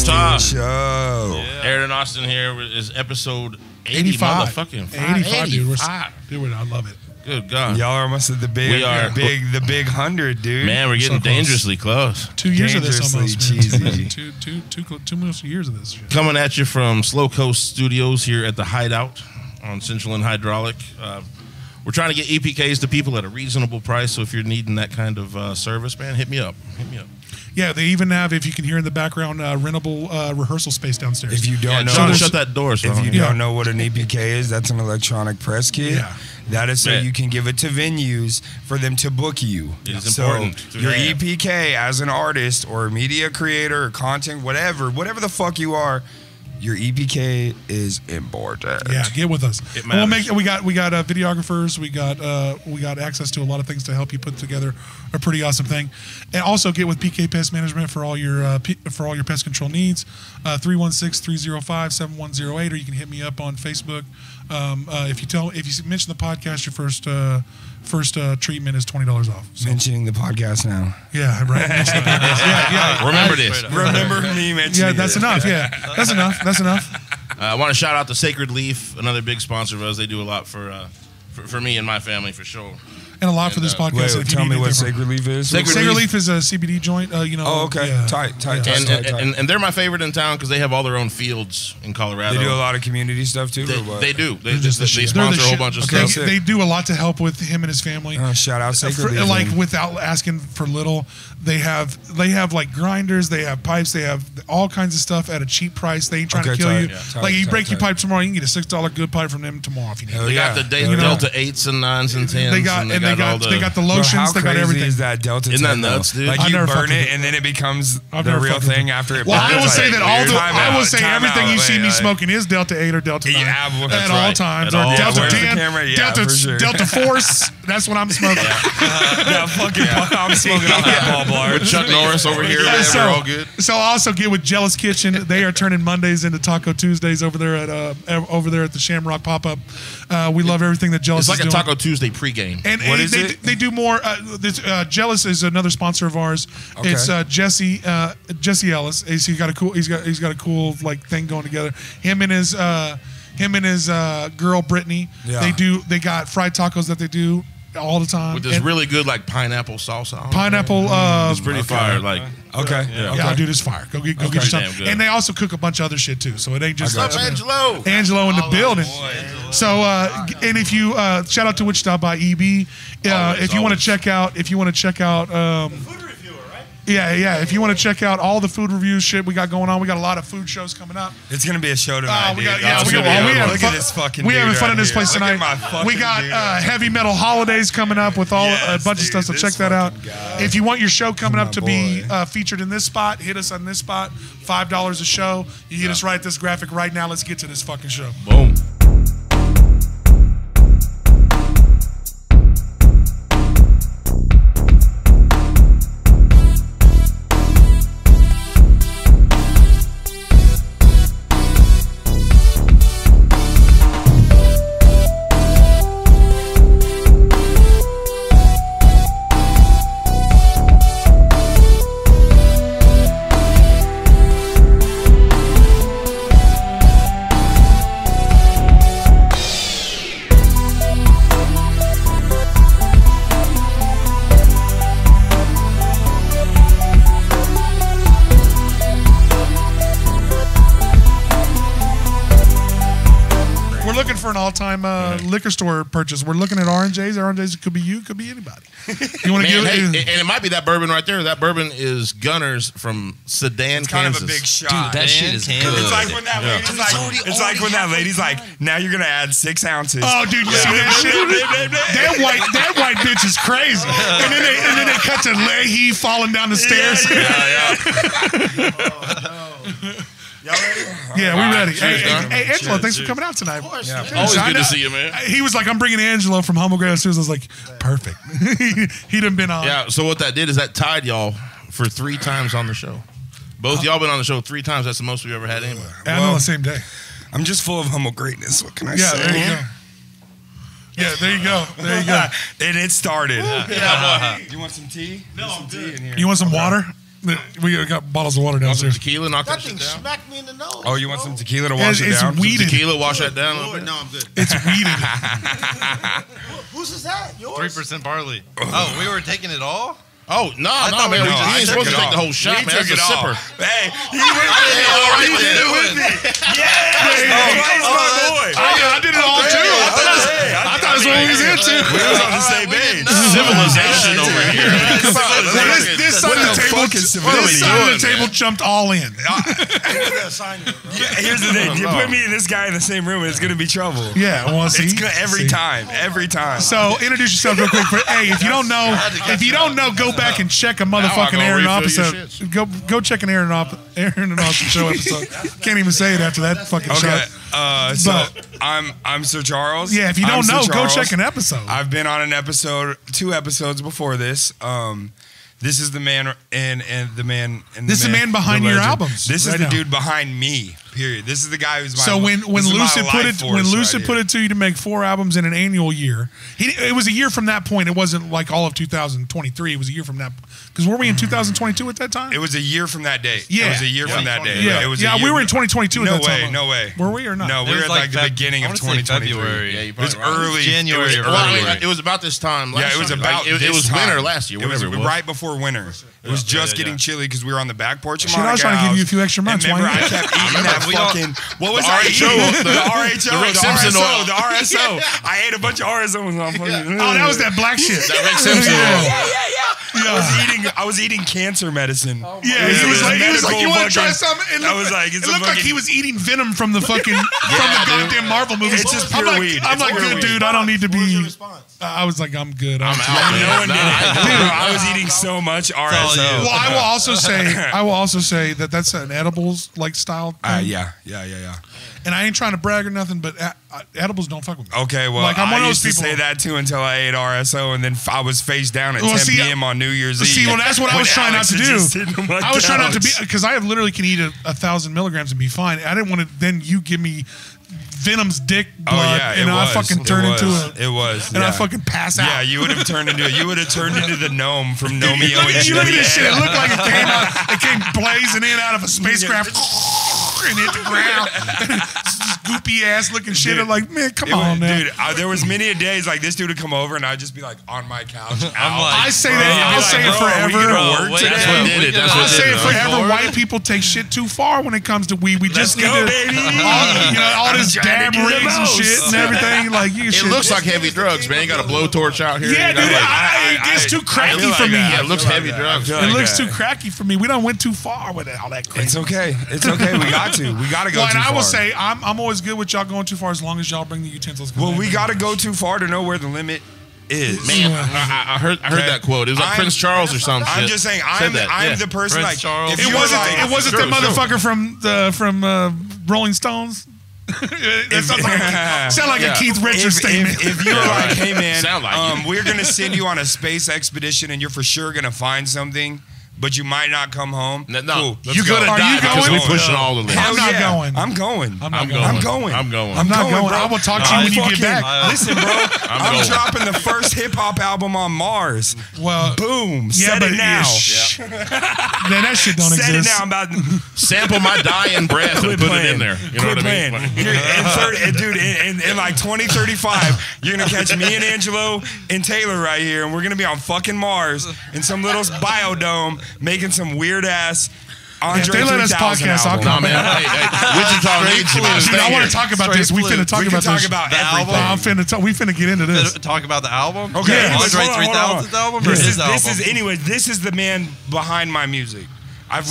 Wichita. Show. Yeah. Aaron and Austin here is episode 85. Motherfucking 85, dude. I love it. Good God. Y'all are almost at the big 100, dude. Man, we're getting dangerously close. 2 years of this almost. Cheesy. two most years of this shit. Coming at you from Slow Coast Studios here at the Hideout on Central and Hydraulic. We're trying to get EPKs to people at a reasonable price, so if you're needing that kind of service, man, hit me up. Yeah, they even have, if you can hear in the background, rentable rehearsal space downstairs. If you don't know, shut that door. If you don't know what an EPK is, that's an electronic press kit. Yeah. That is so you can give it to venues for them to book you. It's important. Your EPK as an artist or media creator or content, whatever the fuck you are, your EPK is important. Yeah, get with us. We got videographers. We got access to a lot of things to help you put together a pretty awesome thing. And also get with PK Pest Management for all your pest control needs. 316-305-7108, or you can hit me up on Facebook. If you mention the podcast, your first treatment is $20 off. So. Mentioning the podcast now. Yeah, right. Yeah. Remember this. Remember me mentioning. Yeah, that's enough. Yeah, that's enough. I want to shout out to Sacred Leaf, another big sponsor of us. They do a lot for me and my family for sure. And a lot for this podcast. Wait, tell me what Sacred Leaf is. Sacred Leaf is a CBD joint. Oh, okay. Yeah. Tight. And they're my favorite in town because they have all their own fields in Colorado. They do a lot of community stuff too. They do. They sponsor a whole bunch of stuff. They do a lot to help with him and his family. Shout out Sacred Leaf. Like without asking for little, they have like grinders, they have pipes, they have all kinds of stuff at a cheap price. They ain't trying to kill you. Like you break your pipe tomorrow, you can get a $6 good pipe from them tomorrow if you need. They got the Delta 8s and 9s and 10s. They got the lotions, they got everything. Is that Delta 10? Isn't that nuts, dude? Like you burn it and then it becomes the real thing after it burns. Well, I will say that everything you see me smoking is Delta 8 or Delta 9 at all times, or Delta 10, Delta Force. That's what I'm smoking. I'm smoking off that ball bar. With Chuck Norris over here, man, we're all good. So I also get with JEllis Kitchen. They are turning Mondays into Taco Tuesdays over there at the Shamrock Pop-Up. We love everything that JEllis is doing. It's like a Taco Tuesday pregame. And what is it? They do more. JEllis is another sponsor of ours. Okay. It's Jesse Ellis. He's got a cool like thing going together. Him and his girl Brittany. Yeah. They got fried tacos that they do all the time with this really good like pineapple salsa on pineapple it's pretty fire. Like dude, it's fire. Go get your stuff. And they also cook a bunch of other shit too, so it ain't just Angelo in the building. So and if you shout out to Wichita by EB, if you want to check out food reviewer, right? Yeah. If you want to check out all the food review shit we got going on, we got a lot of food shows coming up. It's gonna be a show tonight. Look at this fucking. We having fun in this place tonight. We got heavy metal holidays coming up with a bunch of stuff. So check that out. If you want your show coming up to be featured in this spot, hit us on this spot. $5 a show. You get us right at this graphic right now. Let's get to this fucking show. Boom. All-time liquor store purchase. We're looking at oranges. Oranges could be you, could be anybody. You want to give and it might be that bourbon right there. That bourbon is Gunners from Sedan, it's Kansas. Kind of a big shot. Dude, that shit is good. It's like when that lady's like, now you're gonna add 6 ounces. Oh, dude, you see that shit? That white bitch is crazy. And then they cut to Leahy falling down the stairs. Y'all ready? Yeah, we ready. Hey, Angelo, thanks for coming out tonight. Of course. Always good to see you, man. He was like, I'm bringing Angelo from Humble Grove Studios. I was like, perfect. He done been on. Yeah, so what that did is that tied y'all for 3 times on the show. Both y'all been on the show 3 times. That's the most we've ever had anyway. And on the same day. I'm just full of humble greatness. What can I say? There you go. Yeah, there you go. There you go. And it started. Yeah. You want some tea? No, I'm good. You want some water? We got bottles of water downstairs. Tequila, knock That that thing shit down. smacked me in the nose. Oh, you want some tequila to wash it down? It's weeded. Tequila, wash that down a little bit. No, I'm good. It's weeded. Whose is that? Yours? 3% barley. Oh, we were taking it all? Oh, no, thought man. we You ain't supposed to take the whole shot, man. That's a sipper. Hey, he with me. I did it all too. I thought that's what we was into. We was on the same page. Civilization over here. This side of the table jumped all in. Here's the thing: you put me and this guy in the same room, it's gonna be trouble. Yeah, well, see, It's good every time. So introduce yourself real quick. Hey, if you don't know, go back and check a motherfucking Aaron episode. Go check an Aaron and Austin show episode. Can't even say it after that fucking show. So I'm Sir Charles. Yeah, if you don't know, go check an episode. I've been on two episodes before this. This is the man This is the man behind your albums. This is the dude behind me. Period. This is the guy who's my. So when Lucid put it to you to make 4 albums in an annual year, it was a year from that point. It wasn't like all of 2023. It was a year from that. Because were we in 2022 at that time? It was a year from that day. Yeah. It was a year from that day. Yeah, It was we were in 2022 at that time. No way. Were we or not? No, we were at like the beginning of 2023. February. Yeah, you It was probably right. early. January It or was early. early. It was about this time. Yeah, it was about. It was winter last year. It was Whatever right before winter. It was just getting chilly because we were on the back porch of Shit, I was trying to give you a few extra months. And remember, Why I kept eating that fucking. What was I RHO, eating? the RHO, Rick Simpson oil. the RSO. I ate a bunch of RSOs on fucking. Oh, that was that black shit. That Rick Simpson. I was eating cancer medicine. Yeah, he was like, you want to try something? And I was like, it looked like he was eating venom from the fucking goddamn Marvel movies. It's just pure weed. I'm like, good dude, I don't need to What was your be. response? I was like, I'm good. I'm out. No one did it. Dude, I was eating so much RSO. Well, I will also say that that's an edibles like style thing. Yeah. And I ain't trying to brag or nothing, but edibles don't fuck with me. Okay, well, Like, I'm one I of used those to people- say that too until I ate RSO, and then I was face down at 10 see, p.m. on New Year's Eve. See, well, that's what I was trying not to do. I was trying not to be, couch. because I literally can eat 1,000 milligrams and be fine. I didn't want to, then you give me Venom's dick blood, and I fucking turn into a. It was. And I fucking pass out. Yeah, you would have turned into the gnome from Nomeo and You look at Juliet. this shit. It looked like it came blazing in out of a spacecraft and hit the ground. Just goopy ass looking shit. Dude, I'm like, man, come on, man. Dude, there was many a days like this dude would come over and I'd just be like on my couch. I say that. I'll say it forever. That's what did it. That's what I'll say did it forever. White people take shit too far when it comes to weed. We just need go, to, baby. all this dab rigs and shit and everything. Like you, It looks like heavy drugs, man. You got a blowtorch out here. Yeah, you know, dude. like, It's too cracky for me. yeah, it looks heavy drugs. It looks too cracky for me. We done went too far with all that crazy. It's okay. It's okay. We got to. We got to go Well, too and far. I will say, I'm always good with y'all going too far as long as y'all bring the utensils. Well, we got to go too far to know where the limit is. Man, I heard that quote. It was like Prince Charles or something. I'm just saying, I'm the person Prince like Charles. if It you wasn't. were like, It wasn't the motherfucker from Rolling Stones. That sound like a Keith Richards statement. If you were like, hey man, Sound like we're gonna send you on a space expedition and you're for sure gonna find something, but you might not come home. No, cool. you gonna die because we pushing all the limits. I'm not going. I'm going. I'm not I'm going. going. I'm going. I'm going. I'm not going. bro. I will talk to you when you get back. Listen, bro. I'm going. dropping the first hip hop album on Mars. Well, Boom. yeah, Set but it now. Man, that shit don't Set it exist. now. I'm about Sample my dying breath and put it in there. You know what I mean? Dude, in like 2035, you're going to catch me and Angelo and Taylor right here, and we're going to be on fucking Mars in some little biodome making some weird ass Andre If they let us 3000 podcast, I'll album. come. Nah, man. Hey, Wichita needs you. Man. Dude, Stay I want here. to talk about this. We finna talk We about can talk this. about The everything. album? We finna get into this. Talk about the album? Okay, Yeah, Andre hold on. 3000's album or his album? This is the man behind my music.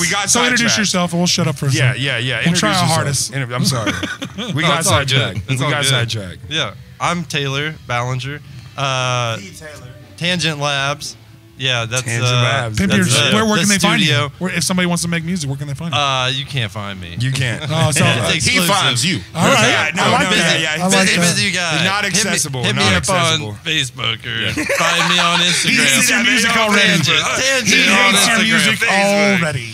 We got So introduce sidetracked. yourself and we'll shut up for a Yeah. second. We'll try our hardest. I'm sorry. We got it's all good. sidetracked. It's We all got good. sidetracked. Yeah. I'm Taylor Ballinger. Taylor. Tangent Labs. Yeah, that's Tangent Labs. Pimp that's, your, where can they find studio. you? If somebody wants to make music, where can they find you? You can't find me. You can't. Oh, so It's He exclusive. finds you. all right. Yeah, no, I like no, that. yeah, I like Busy, that. busy guy. Not accessible, Hit me not up accessible. on Facebook or find me on He Instagram. hates your that music video on already. Tangent. He Tangent on hates your Instagram. music Facebook. already.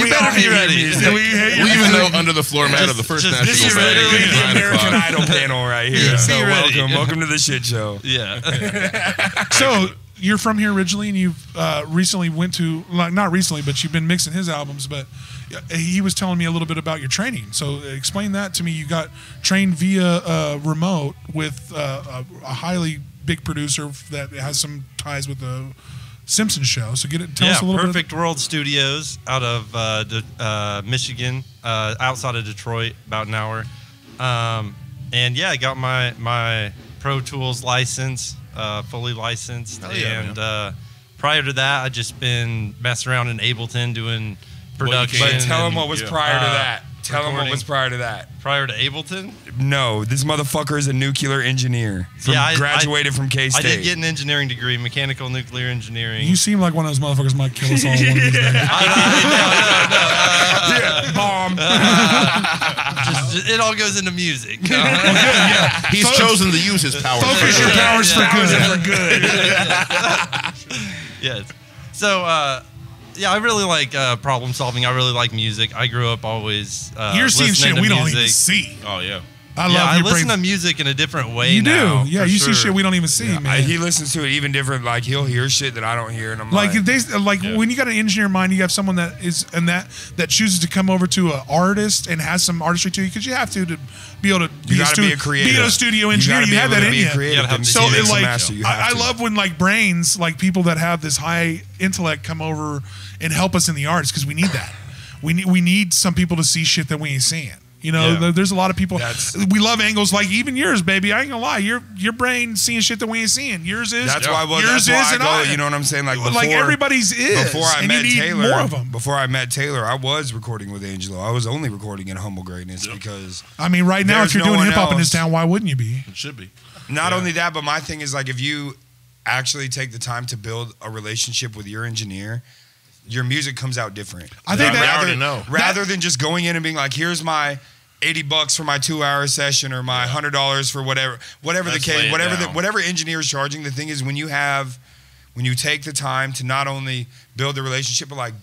You better be ready. We hate your We even music. know under the floor mat of the first just national This is Friday literally at the 9 American o'clock. Idol panel right here. Yeah. So Be ready. welcome to the shit show. Yeah. So you're from here originally, and you've recently went to, like, not recently, but you've been mixing his albums. But he was telling me a little bit about your training. So explain that to me. You got trained via remote with a highly big producer that has some ties with the Simpsons show. So tell us a little bit. Perfect World Studios out of Michigan, outside of Detroit, about an hour. And yeah, I got my Pro Tools license, fully licensed. Prior to that, I just been messing around in Ableton doing production. But tell him what was prior to that. Tell him what was prior to that. Prior to Ableton? No, this motherfucker is a nuclear engineer. Graduated from K-State. I did get an engineering degree, mechanical nuclear engineering. You seem like one of those motherfuckers might kill us all one of these days. Bomb. It all goes into music. He's chosen to use his powers. Focus your powers for good. Yes. So, I really like problem solving. I really like music. I grew up always You're seeing shit we don't even music. see. Oh, yeah. I listen to music in a different way now. You do. Yeah, you see shit we don't even see, man. He listens to it even different. Like, he'll hear shit that I don't hear, and I'm like when you got an engineer in mind, you have someone that chooses to come over to an artist and has some artistry to you, because you have to be able to be a creative, be a studio engineer. You have that in you. So I love when like brains, like people that have this high intellect, come over and help us in the arts, because we need that. We need some people to see shit that we ain't seeing. You know, there's a lot of people. We love angles like even yours, baby. I ain't gonna lie. Your brain seeing shit that we ain't seeing. Yours is. That's why. Yours is, and I. You know what I'm saying? Like before, everybody's is. Before I met Taylor, more of them. Before I met Taylor, I was recording with Angelo. I was only recording in Humble Greatness because. I mean, right now, if you're doing hip hop in this town, why wouldn't you be? It should be. Not only that, but my thing is like if you actually take the time to build a relationship with your engineer, your music comes out different. I think rather than just going in and being like, here's my $80 for my 2-hour session, or my $100 for whatever the case, whatever engineer is charging. The thing is, when you take the time to not only build the relationship, but like,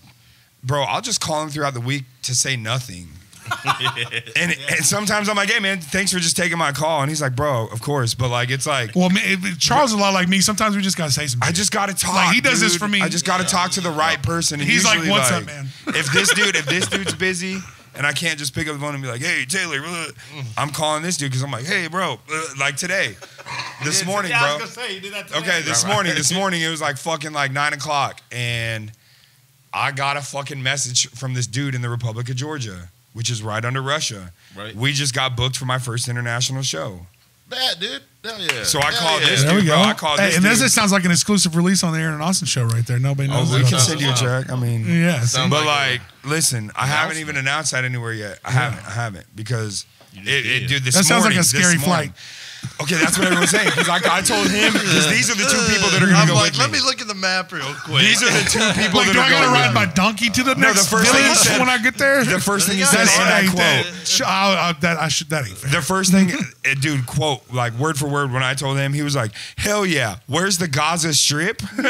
bro, I'll just call him throughout the week to say nothing. and sometimes I'm like, hey man, thanks for just taking my call, and he's like, bro, of course, but like it's like, well, Charles is a lot like me. Sometimes we just gotta say something. I just gotta talk. Like he does this for me. I just gotta talk to the right person. And he's like, what's up, man? If this dude's busy, and I can't just pick up the phone and be like, hey, Taylor, I'm calling this dude because I'm like, hey, bro, like today, this morning, bro. I was gonna say, you did that today. Okay, this morning it was like fucking like 9 o'clock, and I got a fucking message from this dude in the Republic of Georgia, which is right under Russia. Right. We just got booked for my first international show. Bad, dude. Hell yeah. So I called this dude. There we go. I called this dude. And this sounds like an exclusive release on the Aaron Austin show right there. Nobody knows. Oh, we can send you a check. I mean, yeah. But like, listen, I haven't even announced that anywhere yet. I haven't because dude, this that sounds morning, like a scary flight. Okay, that's what everyone's saying. Because I told him, because these are the two people that are going to go with me. Let me look at the map real quick. These are the two people that are going to go with me. Do I got to ride my donkey to the next village when I get there? The first thing he said, and I quote. That ain't fair. The first thing, dude, quote, like word for word, when I told him, he was like, hell yeah, where's the Gaza Strip? And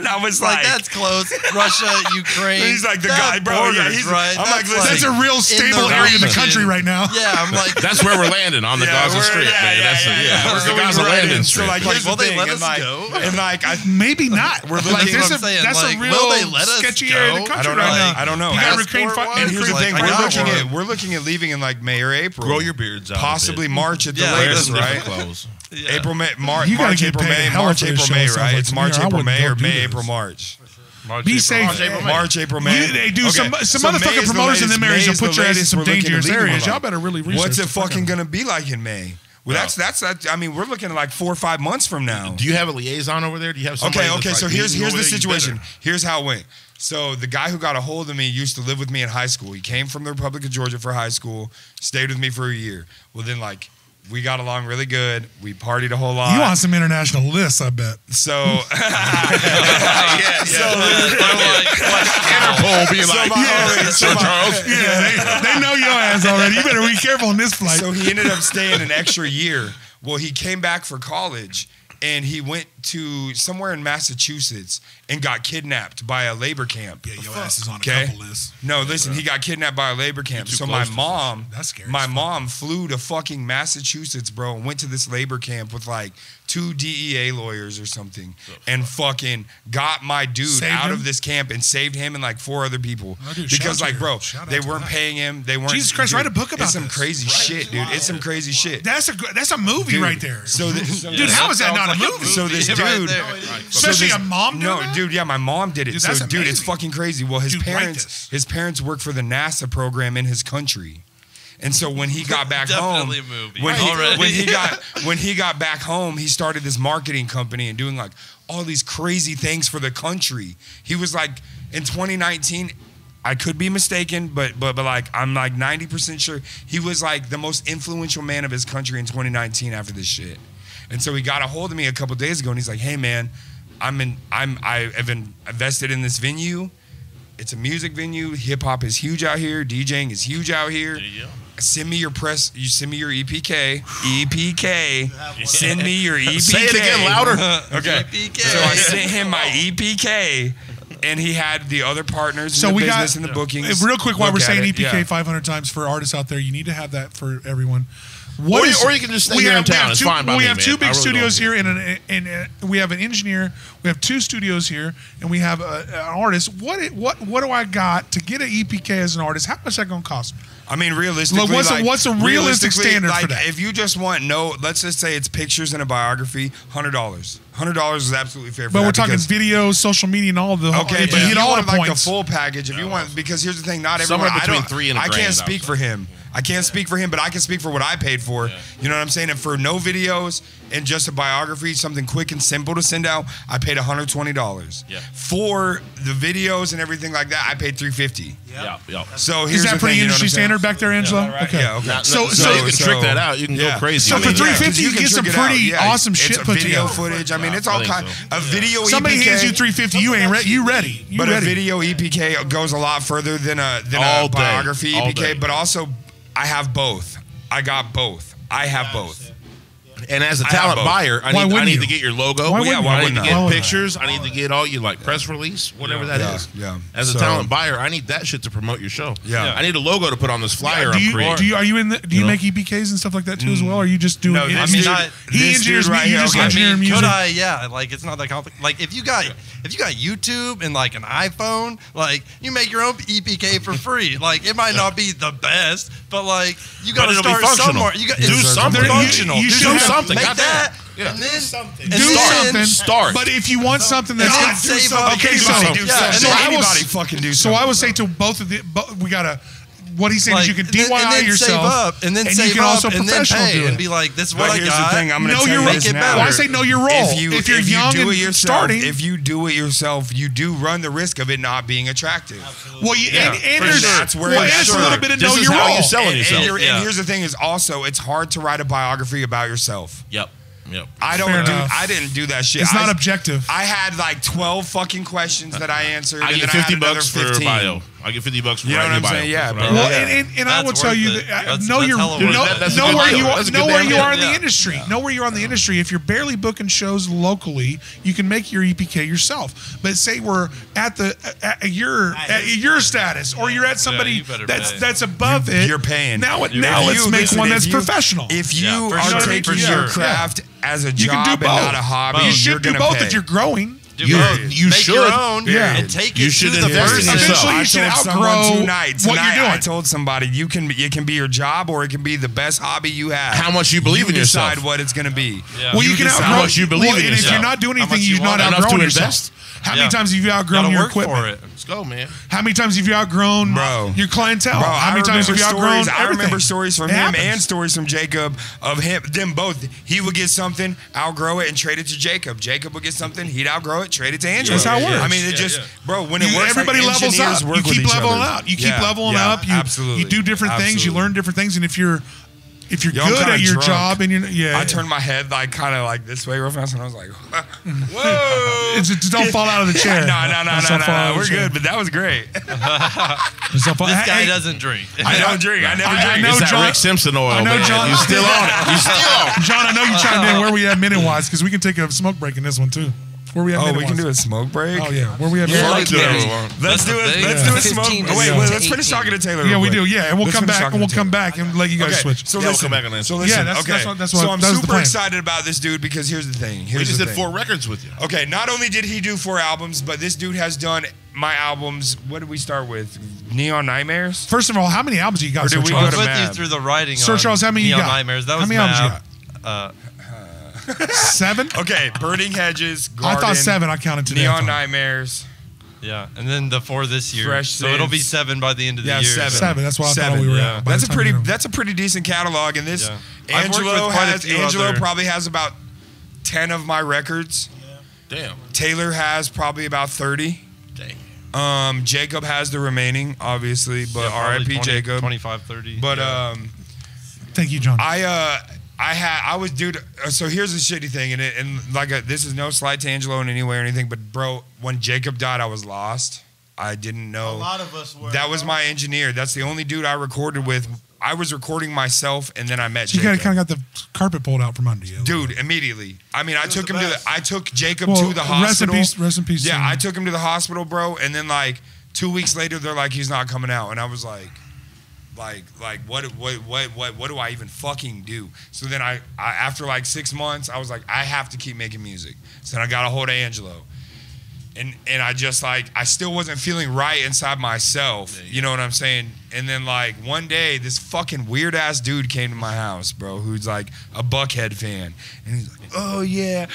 I was like, that's close. Russia, Ukraine. He's like, the guy, bro, yeah, he's right. I'm like, listen. That's a real stable area in the country right now. Yeah, I'm like, that's where we're landing, on the Gaza Strip, man. That's the Gaza landing strip. So like, will they let us go? And like, maybe not. We're looking. That's a real sketchy area in the country right now. I don't know. You got Ukraine. And here's the thing: we're looking at leaving in like May or April. Grow your beards out. Possibly March at the latest, right? April, May, March, April, May, right? It's March, April, May, or May, April, March. Be safe. March, April, May. They do some motherfucking promoters in them areas. Will put your ass in some dangerous areas. Y'all better really research. What's it fucking gonna be like in May? Well, that's. I mean, we're looking at like 4 or 5 months from now. Do you have a liaison over there? Do you have somebody? Okay. So here's the situation. Here's how it went. So the guy who got a hold of me used to live with me in high school. He came from the Republic of Georgia for high school. Stayed with me for a year. Well, then like we got along really good. We partied a whole lot. You on some international lists, I bet. So Interpol being like, Charles. Yeah, they know your ass already. You better be careful on this flight. So he ended up staying an extra year. Well, he came back for college, and he went to somewhere in Massachusetts and got kidnapped by a labor camp. Yeah, your ass is on a couple lists. No, listen, he got kidnapped by a labor camp. So my mom, flew to fucking Massachusetts, bro, and went to this labor camp with like 2 DEA lawyers or something, and fucking got my dude out of this camp and saved him and like 4 other people. Because like, bro, they weren't paying him. They weren't. Jesus Christ, write a book about this. It's some crazy shit, dude. It's some crazy shit. That's a movie right there. So dude, how is that not a movie? So this dude, especially a mom. No, dude, yeah, my mom did it. So dude, it's fucking crazy. Well, his parents work for the NASA program in his country. And so when he got back home, when he got back home, he started this marketing company and doing like all these crazy things for the country. He was like in 2019, I could be mistaken, but like I'm like 90% sure he was like the most influential man of his country in 2019 after this shit. And so he got a hold of me a couple days ago and he's like, "Hey man, I have invested in this venue. It's a music venue. Hip hop is huge out here. DJing is huge out here. Send me your you send me your EPK. EPK. Send me your EPK. Say it again louder. Okay. EPK. So I sent him my EPK, and he had the other partners in the business and the bookings. Real quick, while we're saying EPK 500 times for artists out there, you need to have that for everyone. Or you can just stay here in town. It's fine by me, we have 2 big really studios here, and we have an engineer. We have 2 studios here, and we have an artist. What do I got to get an EPK as an artist? How much is that going to cost me? I mean, realistically, what's a realistic standard for that? If you just want let's just say it's pictures and a biography, $100. $100 is absolutely fair. But we're talking video, social media, and all of the. Okay, but you hit all want the like points. the full package. If you want, because here's the thing, not everyone. Somewhere between 3 and $1,000. I can't speak for him. I can't speak for him, but I can speak for what I paid for. Yeah. You know what I'm saying? And for no videos and just a biography, something quick and simple to send out, I paid $120. Yeah. For the videos and everything like that, I paid $350. Yeah. So here's is that pretty industry standard back there, Angelo? Yeah, okay. Yeah, okay. So you can trick that out. You can go crazy. So for $350, you get some pretty awesome shit put together. Video footage. I mean, it's all kind. A video EPK. Somebody hands you $350, you ain't ready. You ready? But a video EPK goes a lot further than a biography EPK. But also, I have both. I got both. I have both. And as a talent buyer, I need to get your logo. Why I need to get pictures. I need to get all your like press release, whatever that is. Yeah. As a talent buyer, I need that shit to promote your show. Yeah. I need a logo to put on this flyer I'm creating. Do you make EPKs and stuff like that too as well? Or are you just doing? No, he engineers me. You just engineer music. Could I? Yeah. Like it's not that complicated. Like if you got YouTube and like an iPhone, like you make your own EPK for free. Like it might not be the best, but like you got to start somewhere. You got do something functional. You do something. Make that. Yeah. And then start. But if you want something that's going to save up, okay, so anybody fucking do something. So I would say to both of the, we gotta. What he's saying is you can DIY yourself, save up, and then you can also professional do it, and be like, "This is what I got." Here's the thing: I'm going to tell you this now. Well, I say know your role. If you're young and starting, if you do it yourself, you do run the risk of it not being attractive. Well, and there's a little bit of know your role. How you selling yourself. And here's the thing: is also it's hard to write a biography about yourself. Yep. I didn't do that shit. It's not objective. I had like 12 fucking questions that I answered. I get $50 for bio. I get $50 for writing your bio. Yeah, bro. Well, and I will tell you that know where you are in the industry. Know where you are in the industry. If you're barely booking shows locally, you can make your EPK yourself. But say we're at your status, or you're at somebody that's above it. You're paying. Now let's make one that's professional. If you are taking your craft as a job and not a hobby, you should do both if you're growing. You should your own and take it to the invest in yourself. Eventually, you should outgrow what you're doing. I told somebody it can be your job or it can be the best hobby you have. How much you believe in yourself. Decide what it's going to be. Yeah. Well, you can outgrow how much you believe in yourself. And if you're not doing anything, you've not outgrown yourself. How many times have you outgrown your equipment? Let's go, man. How many times have you outgrown your clientele? How many times have you outgrown everything? I remember stories from him and stories from Jacob of them both. He would get something, outgrow it, and trade it to Jacob. Jacob would get something, he'd outgrow it, trade it to Angelo. That's how it works. I mean, it just, bro, when it works, everybody levels up. You keep leveling up. You keep leveling up. You do different things. You learn different things. And if you're if you're Yo, I'm good kinda at your drunk. job and I turned my head like kind of like this way real fast, and I was like, "Whoa!" just don't fall out of the chair. No. We're good, but that was great. This guy doesn't drink. I don't drink. I never drink. know It's that John- Rick Simpson oil, I know man. John- You still on it. You still on it. John, I know you chimed in. Where we at minute wise? Because we can take a smoke break in this one too. Where we at? Oh, minute we can wise? do a smoke break. Oh yeah, where we at? Yeah, minute like wise? yeah. Let's do it. Let's do a smoke. 15 Oh, wait, to let's finish 18. talking to Taylor. Yeah, real we quick. do. Yeah, and we'll Let's come finish back talking and we'll to come Taylor. back and let you guys Okay, switch. So Yeah, we'll listen. come back on that. So listen. Yeah, that's okay. what- So I'm that was the super plan. excited about this dude because here's the thing. We just did 4 records with you. Okay, not only did he do 4 albums, but this dude has done my albums. What did we start with? Neon Nightmares? First of all, how many albums you got, Or Sir did we I Charles? was go to with you Mab. through the writing. Sir on Charles, how many you Neon got? Nightmares. That How was many albums you Mab. 7? Okay, Burning Hedges, I Garden, thought 7. I counted today. Neon Nightmares. Yeah, and then the 4 this year. Fresh so it'll be Sins. 7 by the end of the Yeah, year. 7. 7. That's what I thought 7, we were yeah. at. by the time we were- That's a pretty decent catalog. And this Yeah. I've worked with quite a few Angelo other- probably has about 10 of my records. Damn. Taylor has probably about 30. Dang. Jacob has the remaining, obviously, but Yeah, probably R.I.P. 20, Jacob. 25, 30. But yeah. Thank you, John. I was dude. So here's the shitty thing, this is no slight to Angelo in any way or anything, but bro, when Jacob died, I was lost. I didn't know. A lot of us were. That was my engineer. That's the only dude I recorded with. I was recording myself, and then I met you Jacob. kind of got the carpet pulled out from under you. Dude, immediately. I mean, I took him I took Jacob Well, to the hospital. Rest in peace. Yeah, son. I took him to the hospital, bro, and then like 2 weeks later, they're like, he's not coming out, and I was like, what do I even fucking do? So then I after like 6 months, I was like, I have to keep making music. So then I got a hold of Angelo. And I just like, I still wasn't feeling right inside myself. You know what I'm saying? And then like one day, this fucking weird ass dude came to my house, bro, who's like a Buckhead fan. And he's like, oh yeah.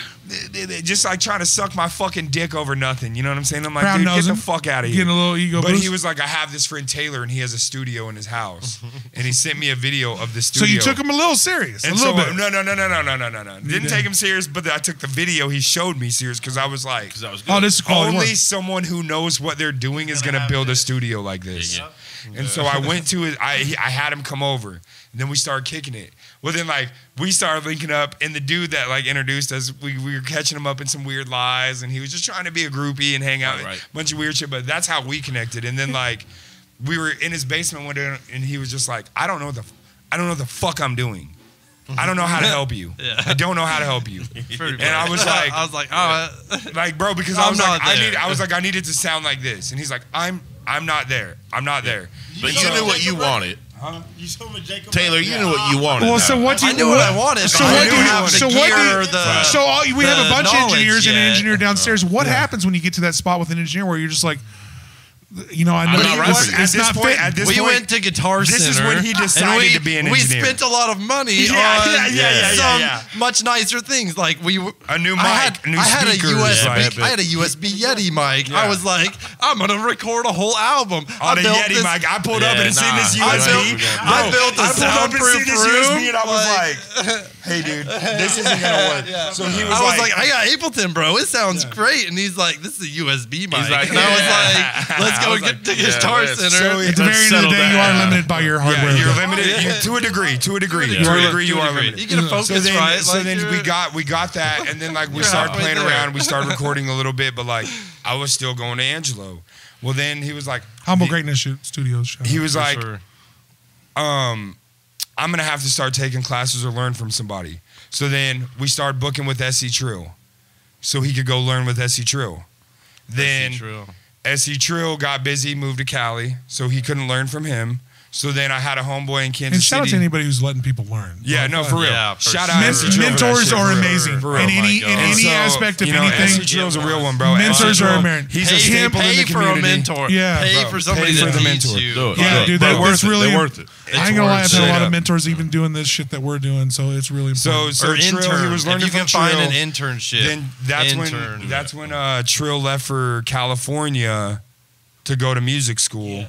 Just like trying to suck my fucking dick over nothing. You know what I'm saying? I'm like, dude, get the fuck out of here. Getting a little ego But boost. he was like, I have this friend Taylor, and he has a studio in his house. And he sent me a video of the So studio. you took him a little serious. And a little bit. No. Didn't take him serious, but I took the video he showed me serious because I was like, That was good. Oh, this is quality only work. someone who knows what they're doing is going to build a studio like this. Yeah. And so I went to it. I had him come over. And then we started kicking it. Well, then like we started linking up, and the dude that like introduced us, we were catching him up in some weird lies, and he was just trying to be a groupie and hang out, Right. a bunch of weird shit. But that's how we connected. And then like we were in his basement one day, and he was just like, I don't know the fuck I'm doing. I don't know how to help you. Yeah. I don't know how to help you. Pretty And I was like, oh, bro, because I'm not I there. was like, I needed to sound like this, and he's like, I'm not there. I'm not there. But you knew what you wanted. You told me Jacob. Taylor, you knew what you wanted. Well, so what do you I knew what I wanted. So but I what didn't do you have the so what do gear, you the- so all, we have a the bunch of knowledge engineers and an yet. engineer downstairs. What happens when you get to that spot with an engineer where you're just like, you know, I know I'm not right for you. it's not fit. At this we point, went to Guitar Center. this is when he decided and to be an we engineer. spent a lot of money Yeah, on yeah. some much nicer things. Like a new mic, new I had a speakers, USB. like- I had a USB Yeti mic. Yeah. I was like, I'm gonna record a whole album. on a built Yeti this- mic. I pulled up and seen this nah, USB. I built a I pulled up and soundproof seen this room. USB, and I was like, hey, dude, this isn't gonna work. So he was I was like, I got Ableton, bro. It sounds great. And he's like, this is a USB mic. like, and I was like, let's I go was get like, to yeah, Guitar let's- Center. so At the very end of the settle day, you down. are limited by your hardware. yeah, you're limited to a degree. To a degree. To You are a degree. limited. You get a focus So then, right. so like then you're- we got that, and then like we You're started halfway playing there. around. We started recording a little bit, but like I was still going to Angelo. Well, then he was like, Humble Greatness Studios. shout he out. was For like, sure. I'm gonna have to start taking classes or learn from somebody. So then we started booking with SE Trill, so he could go learn with SE Trill. Then True. SE Trill got busy, moved to Cali, so he couldn't learn from him. So then I had a homeboy in And Kansas shout out City. to anybody who's letting people learn. Yeah, no, for real. Yeah, for Shout sure. out SE Trill. for that Mentors shit, are for real. amazing. For real. In any God. in And any so, aspect of you know, anything. SE Trill's a real one, bro. Mentors SE are Trill, amazing. He's a Pay, staple in pay the for a community. mentor. Yeah. Pay Bro, for somebody pay for to the teach mentor. you. Do it. Yeah, Do it. dude, They're that's worth it. really- They're worth it. I ain't gonna lie, I've had a Straight lot of up. mentors even doing this shit that we're doing, so it's really important. So Or Trill, intern. he was learning if you from can find Trill. an internship. Then that's when Trill left for California to go to music school.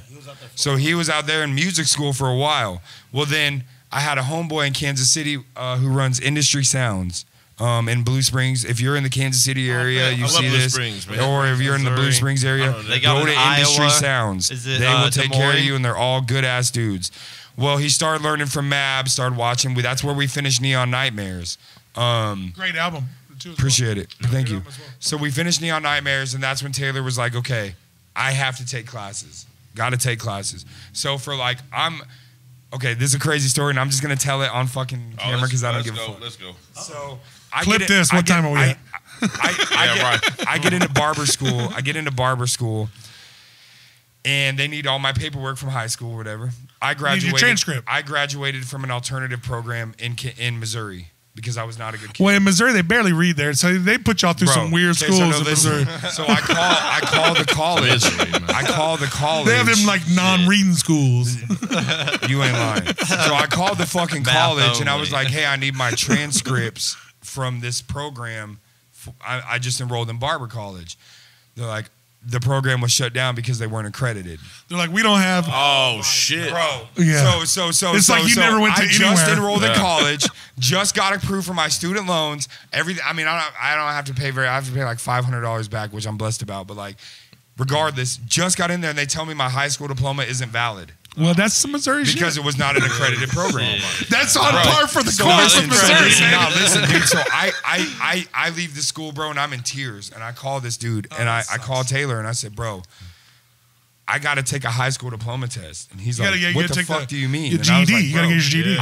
So he was out there in music school for a while. Well, then I had a homeboy in Kansas City who runs Industry Sounds in Blue Springs. If you're in the Kansas City area, you I love see Blue this, Springs, man. or if you're in the Blue Missouri. Springs area, I don't know. They got go it to in Industry Iowa. Sounds. Is it, They will Des take care of Moines? you, and they're all good ass dudes. Well, he started learning from Mab, started watching. That's where we finished Neon Nightmares. Great album. Appreciate it. Thank you. Well. So we finished Neon Nightmares, and that's when Taylor was like, okay, I have to take classes. Got to take classes. So for like, okay, this is a crazy story, and I'm just going to tell it on fucking camera because I don't give a fuck. Let's go. So Clip this. What time are we at? I get into barber school. And they need all my paperwork from high school or whatever. I graduated. Need your transcript. I graduated from an alternative program in Missouri because I was not a good kid. Well, in Missouri, they barely read there, so they put y'all through some weird schools in Missouri. So I call the college. I call the college. They have them like non-reading schools. You ain't lying. So I called the fucking college and I was like, hey, I need my transcripts from this program. I just enrolled in barber college. They're like, the program was shut down because they weren't accredited. They're like, we don't have. Oh shit, bro. Yeah. So it's like you never went to anywhere. I just enrolled in college. Just got approved for my student loans. Everything. I mean, I don't have to pay I have to pay like $500 back, which I'm blessed about. But like, regardless, just got in there and they tell me my high school diploma isn't valid. Well, that's some Missouri shit. Because it was not an accredited program. That's on par for the cost of Missouri. Listen, dude. So I leave the school, bro, and I'm in tears. And I call this dude, and I call Taylor, and I said, bro, I got to take a high school diploma test. And he's like, what the fuck do you mean? Your GED. You got to get your GED.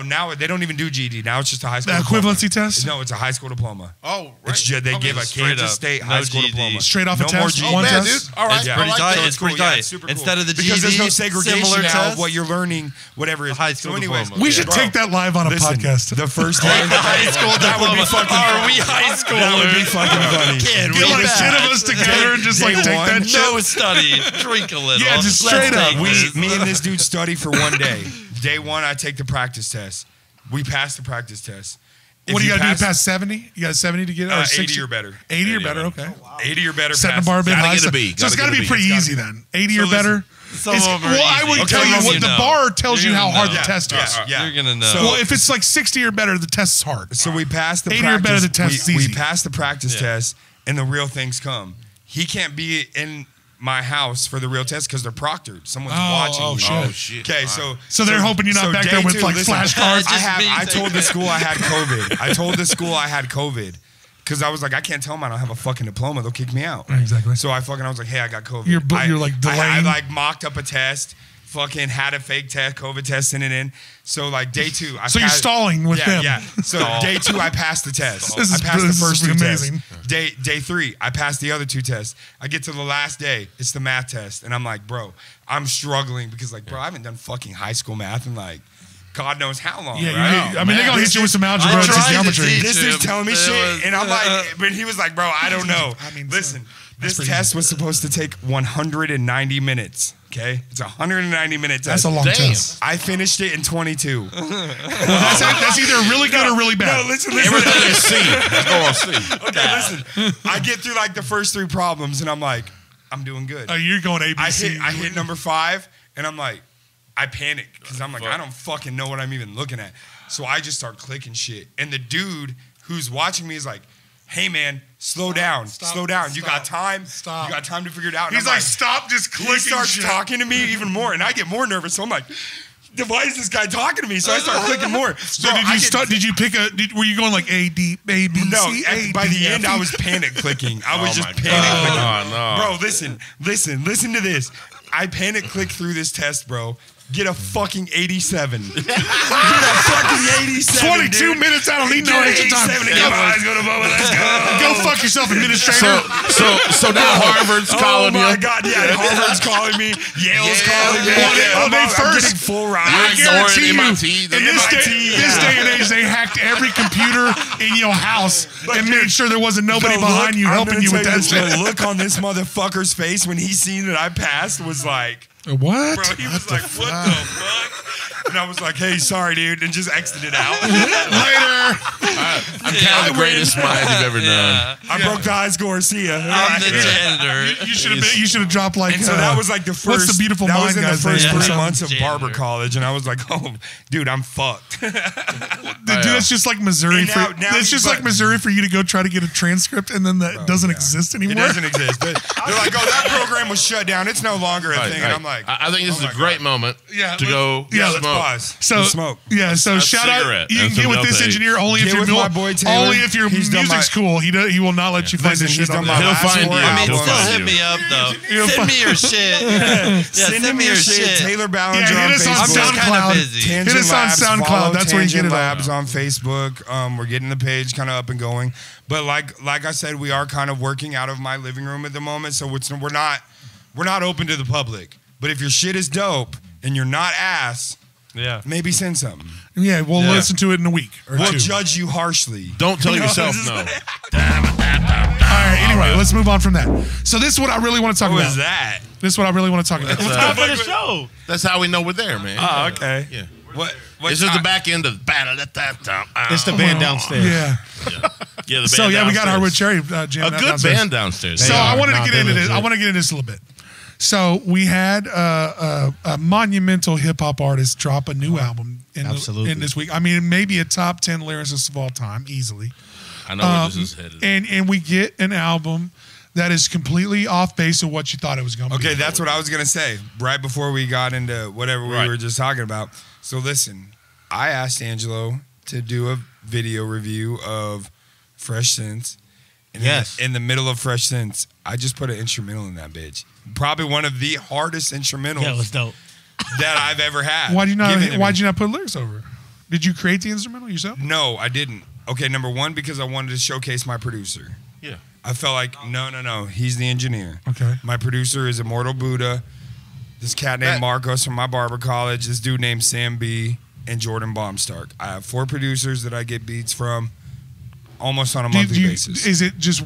Now they don't even do GED. Now it's just a high school diploma. Equivalency test? No, it's a high school diploma. Oh, right. They give a Kansas State high school diploma. Straight off a test? No more GED. Test? All right. It's pretty tight. Super cool. Instead of the GED, because there's no segregation similar now test, of what you're learning, whatever it is. high school diploma. We should take that live on a podcast. The first day. high school diploma. Are we high schoolers? That would be fucking funny. Can Get like 10 of us together and just like take that shit. No study. Drink a little. Yeah, just straight up. Me and this dude study for one day. Day one, I take the practice test. We passed the practice test. What do you got to do to pass 70? You got 70 to get it? 80 or better. 80 or better, okay. 80 or better. Setting the bar a bit high. So it's got to be pretty easy then. 80 or better. I would tell you what the bar tells you how hard the test is. You're going to know. Well, if it's like 60 or better, the test is hard. So we passed the 80 practice. or better, the test is easy. We passed the practice test, and the real things come. He can't be in my house for the real test because they're proctored. Someone's watching. Oh shit. Okay, so they're hoping you're not back there with like flashcards. I told the school I had COVID. I told the school I had COVID because I was like, I can't tell them I don't have a fucking diploma. They'll kick me out. Exactly. So I was like, hey, I got COVID. You're like delaying. I like mocked up a test. Fucking had a fake test, COVID test, sent it in. So like day two, you're stalling with them. Yeah. So day two, I passed the test. This I passed the first two amazing. tests. Day three, I passed the other two tests. I get to the last day, it's the math test, and I'm like, bro, I'm struggling because like, bro, I haven't done fucking high school math in like God knows how long. Yeah, right? I mean, they're gonna hit you with some algebra and some geometry. This dude's telling me shit, and I'm like, but he was like, bro, I don't know. I mean, listen. This test was supposed to take 190 minutes. Okay, it's a 190-minute test. That's a long test. I finished it in 22. That's either really good or really bad. No, listen. Everything is C. Let's go on C. Okay, listen. I get through like the first three problems, and I'm like, I'm doing good. You're going ABC. I hit number 5, and I'm like, I panic because I'm like, I don't fucking know what I'm even looking at. So I just start clicking shit, and the dude who's watching me is like, hey man, slow down. You got time. You got time to figure it out. And He's like, stop just clicking. He starts talking to me even more, and I get more nervous. So I'm like, why is this guy talking to me? So I start clicking more. So did you pick were you going like A, D, A, B, no, C, A, by D, the F, end, E? I was panic clicking. I was just panic clicking. No. Bro, listen to this. I panic clicked through this test, bro. Get a fucking 87. Get a fucking 87. 22 minutes. I don't need no extra time. Go fuck yourself, administrator. So now Harvard's calling you. Oh my God, yeah. Harvard's calling me. Yale's calling me. Well, they I'm first. getting full ride. I guarantee you, MIT, in this day and age, they hacked every computer in your house and made sure there wasn't nobody behind you helping you with that shit. The look on this motherfucker's face when he seen that I passed was like, What? bro, he was like, what the fuck? And I was like, hey, sorry, dude, and just exited out. Later. I'm kind of the greatest smile you've ever done. I broke the high score. See ya. I'm the janitor. You should have dropped like. And so that was like the first. What's the beautiful that mind was in the guy's first name? 3 months of Janitor. barber college, and I was like, oh, dude, I'm fucked. Dude, that's just like Missouri. And now- now That's just but- like Missouri for you to go try to get a transcript, and then that doesn't exist anymore. It doesn't exist. They're like, oh, that program was shut down. It's no longer a thing. And I'm like, I think this is oh a my great God. moment Yeah, to go yeah, Let's smoke. pause. So Let's smoke. yeah, so A shout out. cigarette You and can some get with this Delta 8. engineer only if Get your with my boy Taylor. only if your He's done music's my- cool. He will not let you find Listen, this he's shit on done my there. He'll last find 4 you. I mean, He'll albums. still find hit you. me up though. You'll Send me your shit. Yeah, Send him your shit. Taylor Ballinger Yeah, hit on us on Facebook. I'm just kind SoundCloud. of busy. Tangent Hit us on Labs, SoundCloud. follow That's where you get Tangent it all. Labs on Facebook. We're getting the page kind of up and going. But like I said, we are kind of working out of my living room at the moment, so we're not open to the public. But if your shit is dope and you're not ass, Yeah. maybe send something. Yeah, we'll Yeah. listen to it in a week or We'll 2. judge you harshly. Don't tell You know, yourself this is- no. All right. Anyway, let's move on from that. So this is what I really want to talk What about. was that? This is what I really want to talk about. That's, Time for the show. that's how we know we're there, man. Oh, okay. Yeah. What This is the back end of battle at that time. It's the band downstairs. Yeah. Yeah, the So band yeah, we got downstairs. Hardwood Cherry A jam good downstairs. band downstairs. So I wanted to Nah, get they're into this. legit. I want to get into this a little bit. So we had a monumental hip hop artist drop a new album Absolutely. in this week. I mean, maybe a top 10 lyricist of all time, easily. I know where this is headed. And we get an album that is completely off base of what you thought it was going to be. Okay, that's what I was gonna say right before we got into whatever we Right. were just talking about. So listen, I asked Angelo to do a video review of Fresh Sense. And Yes. in the middle of Fresh Sense, I just put an instrumental in that bitch. Probably one of the hardest instrumentals Yeah, it was dope. that I've ever had. Why'd you given to not me. put lyrics over? Did you create the instrumental yourself? No, I didn't. Okay, number one, because I wanted to showcase my producer. Yeah. I felt like, no, he's the engineer. Okay. My producer is Immortal Buddha. This cat named Marcos from my barber college. This dude named Sam B. and Jordan Baumstark. I have 4 producers that I get beats from almost on a monthly basis. Is it just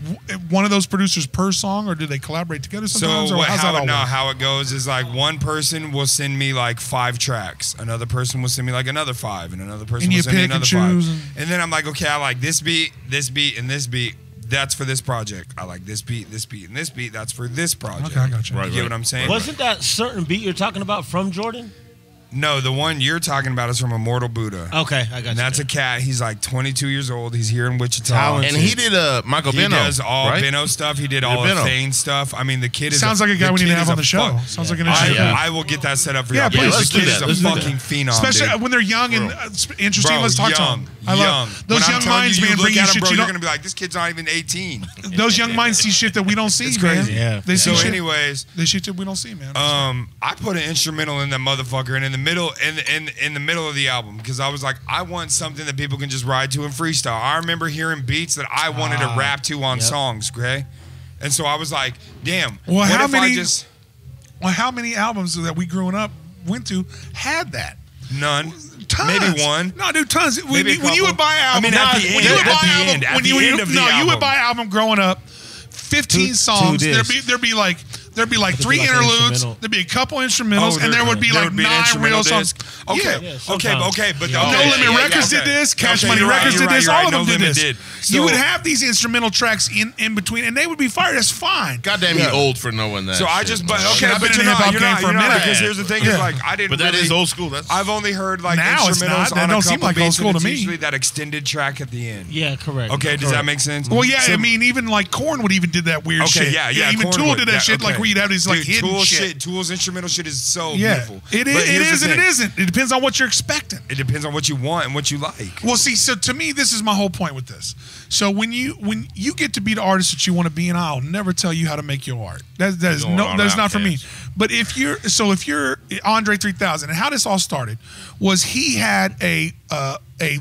one of those producers per song, or do they collaborate together sometimes? So or what, how's that all work? how it goes is like one person will send me like 5 tracks, another person will send me like another 5, and another person And will you send me pick and another choose 5. And then I'm like, okay, I like this beat, and this beat. That's for this project. I like this beat, and this beat. That's for this project. Okay, I got you. Right, You get what I'm saying? Wasn't that certain beat you're talking about from Jordan? No, the one you're talking about is from Immortal Buddha. Okay, I got you. And that's a cat. He's like 22 years old. He's here in Wichita. Talented. And he did Michael He Beno. does all right? Beno stuff. He did all of Beno. Thane stuff. I mean, the kid is Sounds like a guy the we need to kid have is on a the show. fuck- Sounds like an I, interesting Yeah. guy. I will get that set up for Yeah, you. please. The Let's kid do is that. a Let's do fucking that. phenom, Especially dude. when they're young and interesting. Bro, Let's talk to young, them. I love those When I'm young telling minds, you, man. look Bring you at him, shit bro, you you're don't. gonna be like, this kid's not even 18. Those young minds see shit that we don't see, It's man. crazy. Yeah. They see So, shit. anyways, They see shit we don't see, man. I put an instrumental in that motherfucker, and in the middle, in the middle of the album, because I was like, I want something that people can just ride to and freestyle. I remember hearing beats that I wanted to rap to on Yep. songs, okay? And so I was like, damn. Well, what how if I many- just Well, how many albums that we growing up went to had that? none? Tons. Maybe one. No, dude, tons. When, Maybe a when you would couple. buy album, I mean, at the when end, you would at buy the album, end, at when the you, end of the no, you would album. buy album growing up. 15 Two songs. There'd discs. be like There'd be 3 like an interludes. instrumental. There'd be a couple instrumentals, and there would be there like would be an 9 instrumental real songs. disc. Okay, Yeah. sometimes. but Yeah. okay, No Limit yeah, Records did okay. this. Cash Okay, Money you're right, Records you're did this. right, All of No them did Limit this. did. You So- would have these instrumental tracks in between, and they would be fire. That's fine. Goddamn, you old for knowing that. So I shit, just, man. but Shit, okay, I've but been in you're the hip-hop not, game for a minute. because here's the thing, Yeah. is like I didn't. But that really, is old school. That's I've only heard like Now it's instrumentals not. That on don't a seem couple like old beats, school and to it's me. usually that extended track at the end. Yeah, correct. Okay, does that make sense? Well, yeah, So- I mean, even like Korn would even did that weird Okay, shit. yeah. Even Korn Tool would. did that shit, like okay. where you'd have these like Dude, hidden Tool shit. Tool's instrumental shit is so Yeah, beautiful. it But here's is the and it thing. isn't. It depends on what you're expecting. It depends on what you want and what you like. Well, see, so to me, this is my whole point with this. So when you get to be the artist that you want to be, and I'll never tell you how to make your art. That is Going no, on that's not for me. Outkast. But if you're Andre 3000, and how this all started was he had a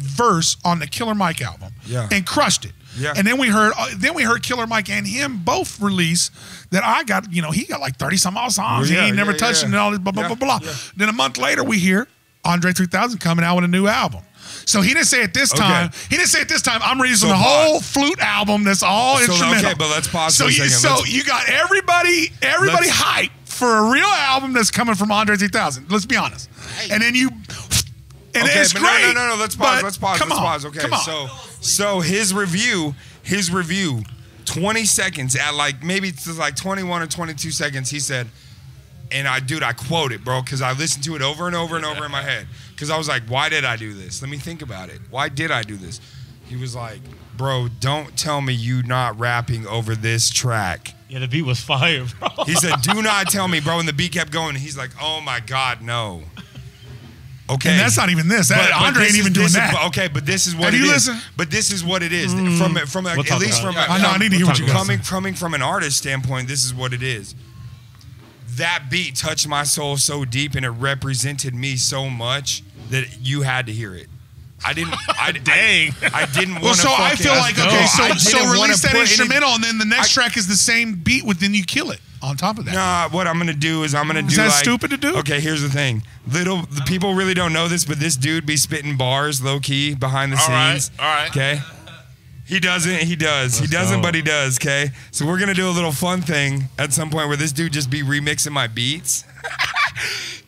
verse on the Killer Mike album, Yeah. and crushed it. Yeah. And then we heard Killer Mike and him both release that I got, he got like 30 some odd songs. Well, yeah, he ain't never yeah, touched yeah. it and all this blah, blah, Yeah, blah, blah. yeah. Then a month later we hear Andre 3000 coming out with a new album. So he didn't say at this time, I'm releasing So a whole flute album that's all So, instrumental. okay, but let's pause So for a you, second. so you got everybody Let's- hyped for a real album that's coming from Andre 3000. Let's be honest. And then you And okay, it's but great. no. Let's pause. Okay, come on. So his review, 20 seconds at like maybe it's like 21 or 22 seconds. He said, and I quote it, bro, because I listened to it over and over and over in my head. Because I was like, why did I do this? Let me think about it. Why did I do this? He was like, bro, don't tell me you not rapping over this track. Yeah, the beat was fire, bro. He said, do not tell me, bro. And the beat kept going. And he's like, oh my God, no. Okay. And that's not even this. Andre ain't even doing that. Okay, but this is what Have it you is. listened? But this is what it is. I need to hear what you got. Coming from an artist standpoint, this is what it is. That beat touched my soul so deep and it represented me so much that you had to hear it. I didn't want to. Well, so I feel like so release that instrumental and then the next track is the same beat, then you kill it on top of that. Nah, what I'm gonna do is Is that stupid to do? Okay, here's the thing. The people really don't know this, but this dude be spitting bars low key behind the scenes. All right. Okay. He doesn't. He does. He doesn't, but he does. Okay. So we're gonna do a little fun thing at some point where this dude just be remixing my beats.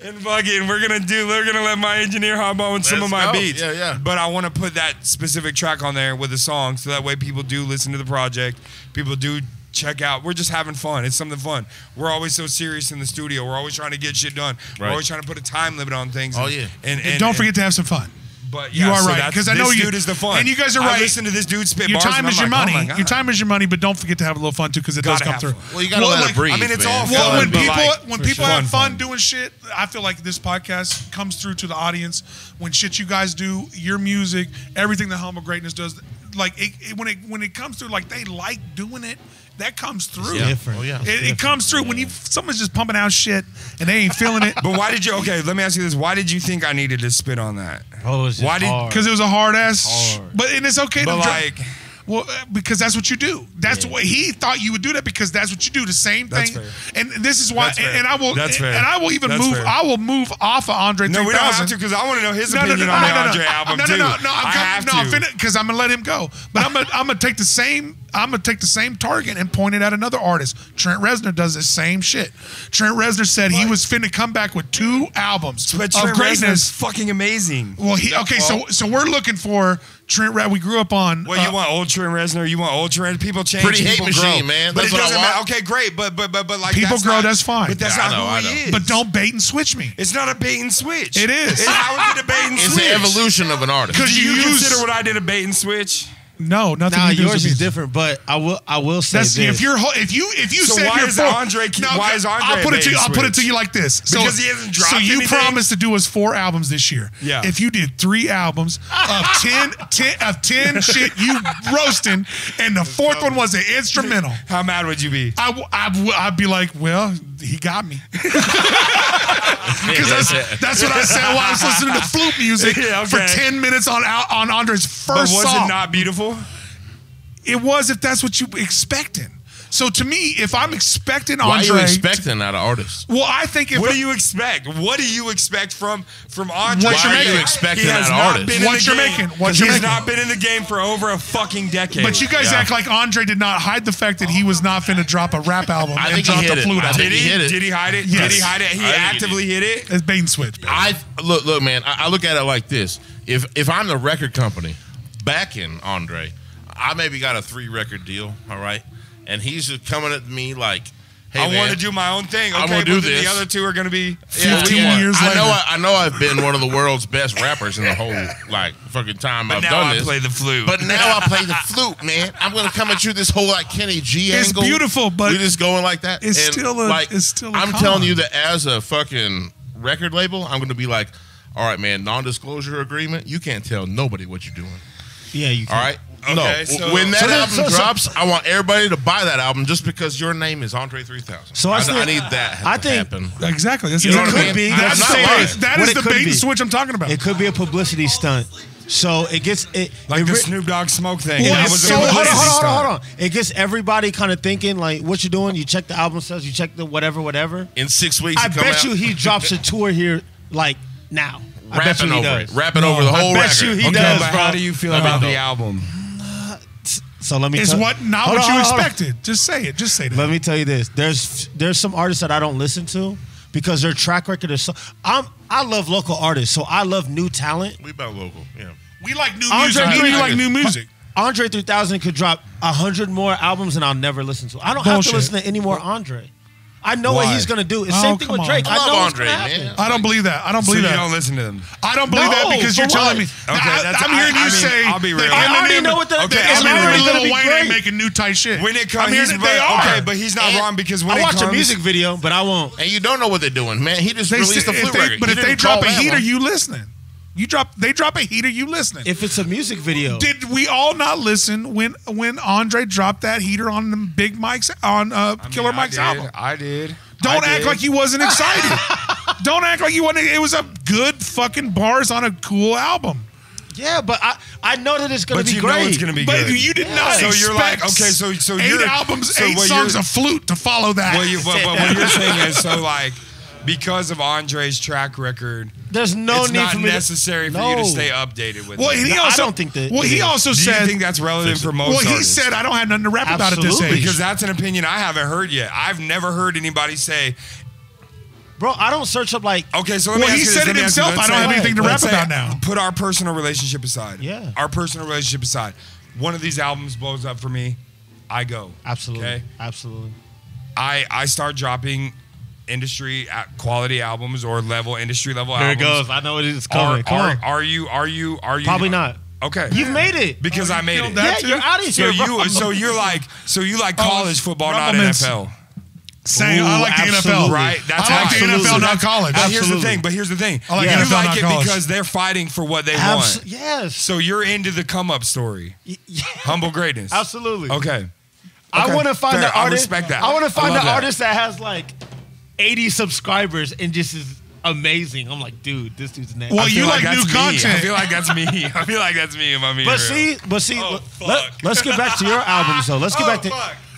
And fucking, we're gonna let my engineer hop on with some of my beats. Yeah. But I want to put that specific track on there with a song, so that way people do listen to the project. People do check out. We're just having fun. It's something fun. We're always so serious in the studio. We're always trying to get shit done. Right. We're always trying to put a time limit on things. Oh yeah. And don't forget to have some fun. But you are right, because I know this dude is the fun. And you guys are right. I listen to this dude spit your bars. time is your money. Your time is your money, but don't forget to have a little fun too, because it does come through. Well, you gotta let it breathe. I mean, it's all Well, fun. when people have fun doing shit, I feel like this podcast comes through to the audience. When shit you guys do, your music, everything that Humble Greatness does, like when it comes through, like they like doing it. That comes through. It's different. Oh, yeah. It comes through when someone's just pumping out shit and they ain't feeling it. But why did you? Okay, let me ask you this: why did you think I needed to spit on that? Oh, it's just hard. Because it was a hard ass. And it's okay. But because that's what you do. That's the way he thought you would do that, because that's what you do. The same thing. That's fair. And this is why. And I will. That's fair. And I will even That's move. fair. I will move off of Andre 3000. No, we don't have to, because I want to know his opinion on the Andre album too. Because I'm gonna let him go. But I'm gonna take the same. I'm gonna take the same target and point it at another artist. Trent Reznor does the same shit. Trent Reznor said he was finna come back with 2 albums But of Trent greatness. Reznor's fucking amazing. Well, so we're looking for Trent Reznor. We grew up on. Well, you want old Trent Reznor? You want old Trent? People change. Pretty hate people machine, grow. man. But That's it what I doesn't want. matter. Okay, great. But like People that's grow. not, That's fine. But that's Yeah, not I who know. he is. But don't bait and switch me. It's not a bait and switch. It is. How is it a bait and It's switch? the evolution of an artist. Because Do you use consider what I did a bait and switch? No, nothing. Nah, you do yours to is me. different, but I will say That's this. if you So said why you're is for Andre? Why is Andre? I'll put a it to you. bait I'll and put it to switch? you like this. Because he hasn't dropped So you anything? promised to do us 4 albums this year. Yeah. If you did 3 albums of 10 shit you roasting, and the 4th one was an instrumental, How mad would you be? I'd be like, well, he got me. Because that's what I said while I was listening to flute music for 10 minutes on Andre's first But was song. it not beautiful? It was, if that's what you expecting. So to me, if I'm expecting Why Andre, are you expecting out of artists? well, I think if What do you expect? What do you expect from Andre? What you're Why are you making. expecting He out has of not artists? been in What the you're game. making. What you're He's making. not been in the game for over a fucking decade. But you guys Yeah. act like Andre did not hide the fact that he was not finna drop a rap album I and think he drop hit the it. flute I album. think Did he? hit it. Did he hide it? Yes. Did he hide it? He I think he actively hit it? It's bait and switch, baby. Look, man. I look at it like this: if I'm the record company backing Andre, I maybe got a 3-record deal, all right, and he's just coming at me like, "Hey, I man, want to do my own thing." I Okay, wanna but do then this. the other 2 are going to be 15 years later. I know I've been one of the world's best rappers in the whole fucking time But I've now done I this. play the flute. But now I play the flute, man. I'm gonna come at you this whole like Kenny G It's angle. beautiful, but we just going like that. it's And, still a- like, it's still a I'm con. telling you that as a fucking record label, I'm gonna be like, all right, man, non-disclosure agreement. You can't tell nobody what you're doing. Yeah, you can. All right. Okay, No, so- when that So then- album so- drops, I want everybody to buy that album just because your name is Andre 3000. So I I need that to I think- happen. Exactly. That's You know exactly what I mean? That's I'm the not bait- lying. that What is it the could bait be. and switch I'm talking about. It could be a publicity stunt. So it gets it like it the re- Snoop Dogg smoke thing. Well, That it's was a so- publicity hold on, stunt. hold on. It gets everybody kind of thinking like, what you doing? You check the album sales, you check the whatever. In 6 weeks, I it come bet out, you he drops a tour here like now. I bet you rapping he over does. it, rapping over the whole I bet record. you he Okay, does, but bro. how do you feel That'd be about the dope. album? So let me. It's tell- not Hold what on, you hold on. expected. Just say it. Just say that. Let me tell you this. There's some artists that I don't listen to, because their track record is so. I love local artists, so I love new talent. We about local, yeah. We like new music. We like new music. Andre 3000 could drop 100 more albums and I'll never listen to it. I don't have to listen to any more Andre. I know what he's gonna do. It's same thing with Drake. I know love Andre, man. I don't believe that. I don't believe that. You don't listen to them. I don't believe that because you're telling me. I'm hearing you say. I'll be real. I already know what the. Lil Wayne ain't making new tight shit. When it comes, but he's not wrong because when I it watch comes, a music video, but I won't. And you don't know what they're doing, man. He just released a flute record. But if they drop a heater, you listening. They drop a heater, you listening. If it's a music video, did we all not listen when Andre dropped that heater on the big mics on Killer Mike's album? I did. Don't act like you wasn't excited. Don't act like you wasn't. It was a good fucking bars on a cool album. Yeah, but I know that it's gonna be great. But you know it's gonna be good. But you did not. So expect you're like, okay, so 8 albums, 8 songs of flute to follow that. But what you're saying is so like. Because of Andre's track record, there's no need for me necessary for you to stay updated with. Well, it. he also, I don't think that. Well, he also said. Do you think that's relevant for most artists? Well, he said I don't have nothing to rap about at this age because that's an opinion I haven't heard yet. I've never heard anybody say. Bro, I don't search up like. Okay, so let me ask he you said this. it himself. I don't have anything to rap about now. Put our personal relationship aside. Yeah. Our personal relationship aside. One of these albums blows up for me. I go. Absolutely. Okay? Absolutely. I start dropping industry quality albums or industry level albums. There it goes. I know it is coming. Are you Probably not. Okay. You've made it. Because I made it. Yeah, you're out of here. So you like college football, not NFL. Saying I like the NFL, right? That's I like the NFL, not college. But here's the thing. I like you NFL, like not it college. because they're fighting for what they want. Yes. So you're into the come up story. Humble greatness. Absolutely. Okay. I want to find the artist. I respect that. I want to find the artist that has like 80 subscribers and just is amazing. I'm like, dude, this dude's next. Well, you like new content. I feel like that's me. I feel like that's me. If I'm being real. Let's get back to your albums though. Let's get back to.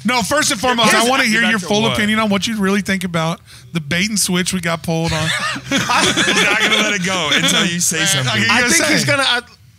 No, first and foremost, I want to hear your full opinion on what you really think about the bait and switch we got pulled on. He's not gonna let it go until you say something. I think he's gonna.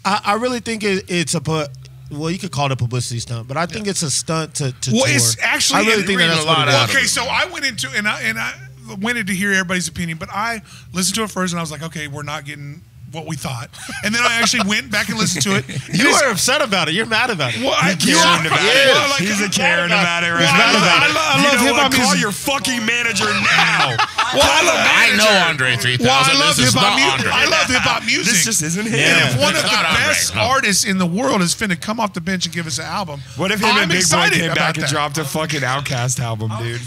I really think it's a well, you could call it a publicity stunt, but I think it's a stunt to well, tour. it's actually. I really think that's a lot. Okay, so I went into and I went in to hear everybody's opinion, but I listened to it first and I was like, okay, we're not getting what we thought. And then I actually went back and listened to it. You were upset about it. You're mad about it. Well, he's a Karen about it. I love hip hop music. Call your fucking manager now. I know Andre 3000. Well, I love hip hop music. I love hip hop music. This just isn't him. And if one of the best artists in the world is finna come off the bench and give us an album, what if him and Big Boy came back and dropped a fucking Outkast album, dude?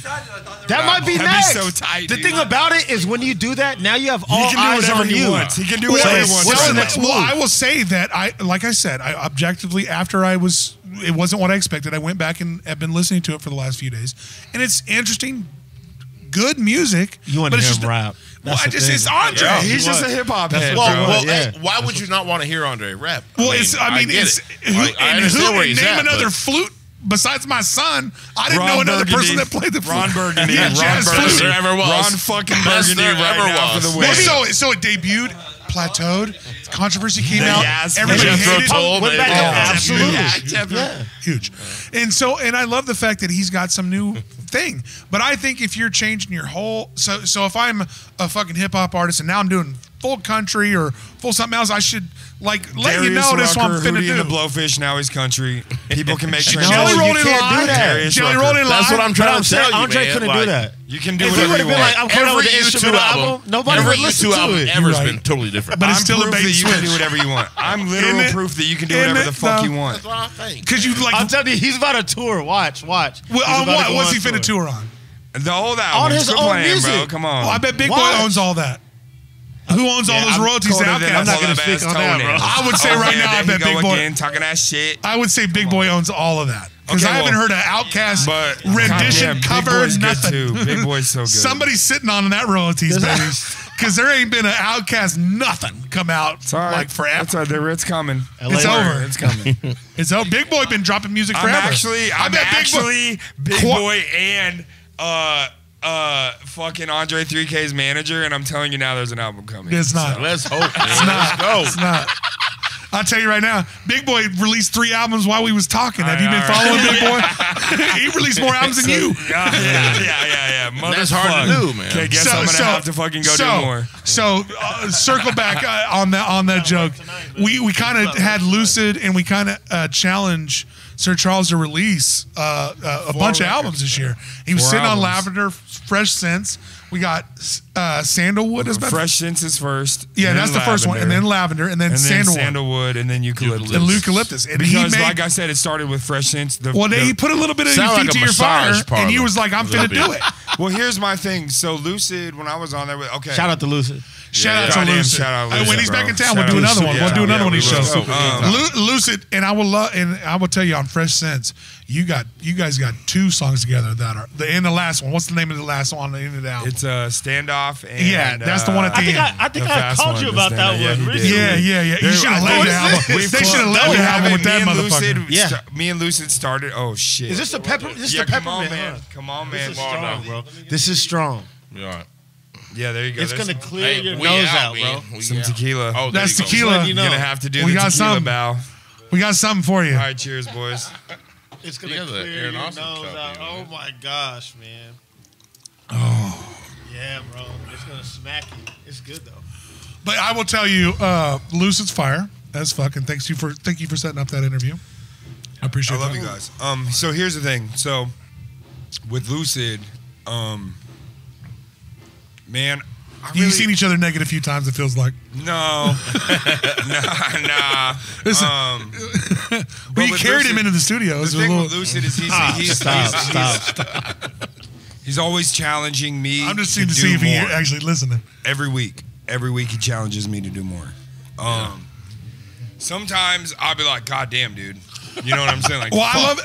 That might be next. That'd be so tight. The thing about it is when you do that, now you have all eyes on you. He can do whatever he wants. What's the next move? Well, I will say that like I said, I objectively after it wasn't what I expected. I went back and have been listening to it for the last few days, and it's interesting, good music. You want to hear him rap? It's Andre. Yeah, he's just a hip hop head. Why would you not want to hear Andre rap? Well, I understand where he's at. Name another flute. Besides my son, I didn't know another person that played the flute. Ron Burgundy. Ron Burgundy. There ever was. Ron fucking Burgundy right now for the win. So it debuted, plateaued, controversy came out. Everybody hated it. Huge. And I love the fact that he's got some new thing. But I think if you're changing your whole so if I'm a fucking hip hop artist and now I'm doing full country or full something else, I should let you know this what I'm finna do. The Blowfish, now he's country. People can make transitions. Jelly Rolling Live. Jelly Rolling Live. That's what I'm trying to tell you, Andre couldn't do that. You can do if whatever you want. Like, I'm coming out with the instrumental album. Nobody would listen to it. Ever's been totally different. But it's still a bait that you switch. can do whatever you want. I'm literal proof that you can do whatever the fuck you want. That's what I think. Because you like. I'm telling you, he's about to tour. Watch. Well, on what? What's he finna tour on? The old album. On his own music. Bro. Come on. Well, I bet Big Boy owns all that. Who owns all those royalties? I'm not going to speak on that, bro. I would say right now, I bet Big Boy. Again, talking that shit. I would say Big Boy owns all of that. Because I haven't heard an Outkast rendition, cover, nothing. Big Boy's so good. Somebody's sitting on that royalties, baby. Because there ain't been an Outkast nothing come out like forever. It's coming. It's over. It's coming. It's over. Big Boy been dropping music forever. I'm actually Big Boy and fucking Andre 3K's manager, and I'm telling you now, there's an album coming. It's not. So let's hope. It's not. It's not. I'll tell you right now, Big Boy released 3 albums while we was talking. Have you been following Big Boy? He released more albums than you. Yeah. Yeah, that's hard to do, man. Okay, guess I'm gonna have to fucking go do more. So circle back on that joke. We kind of had Lucid, and we kind of challenged Sir Charles to release a bunch of albums this year. He was sitting on Lavender, Fresh Scents. We got Sandalwood. Fresh Scents is first. Yeah, that's the first one, and then Lavender, and then Sandalwood, and then Eucalyptus. And Eucalyptus. And because, like I said, it started with Fresh Scents. He put a little bit of your feet to your fire, and he was like, "I'm finna do it." Well, here's my thing. So Lucid, when I was on there, shout out to Lucid. Shout out to Lucid. When he's back in town, we'll do another one. We'll do another one of these shows. Lucid, and I will tell you on Fresh Scents, you guys got 2 songs together that are and the last one. What's the name of the last one on the end of the album? It's Standoff. And, that's the one at the end. I think I called you about that one. Yeah. You should have led the album. They should have led the album with that motherfucker. Me and Lucid started. Oh shit! Is this the pepper? This is the peppermint, man. Come on, man. This is strong, bro. This is strong. Yeah, there you go. It's gonna clear your nose out, bro. Some tequila. Oh, that's tequila. You're gonna have to do the tequila bow. We got something for you. All right, cheers, boys. It's gonna clear your nose out. Oh my gosh, man. Oh. Yeah, bro. It's gonna smack you. It's good though. But I will tell you, Lucid's fire as fuck, and thank you for setting up that interview. I appreciate it. I love you guys. So here's the thing. So with Lucid, man, you've seen each other naked a few times. It feels like nah. We carried him into the studio. The thing with Lucid is he's always challenging me. I'm just seeing to see if he actually listening. Every week he challenges me to do more. Sometimes I'll be like, God damn, dude. You know what I'm saying? Like, well,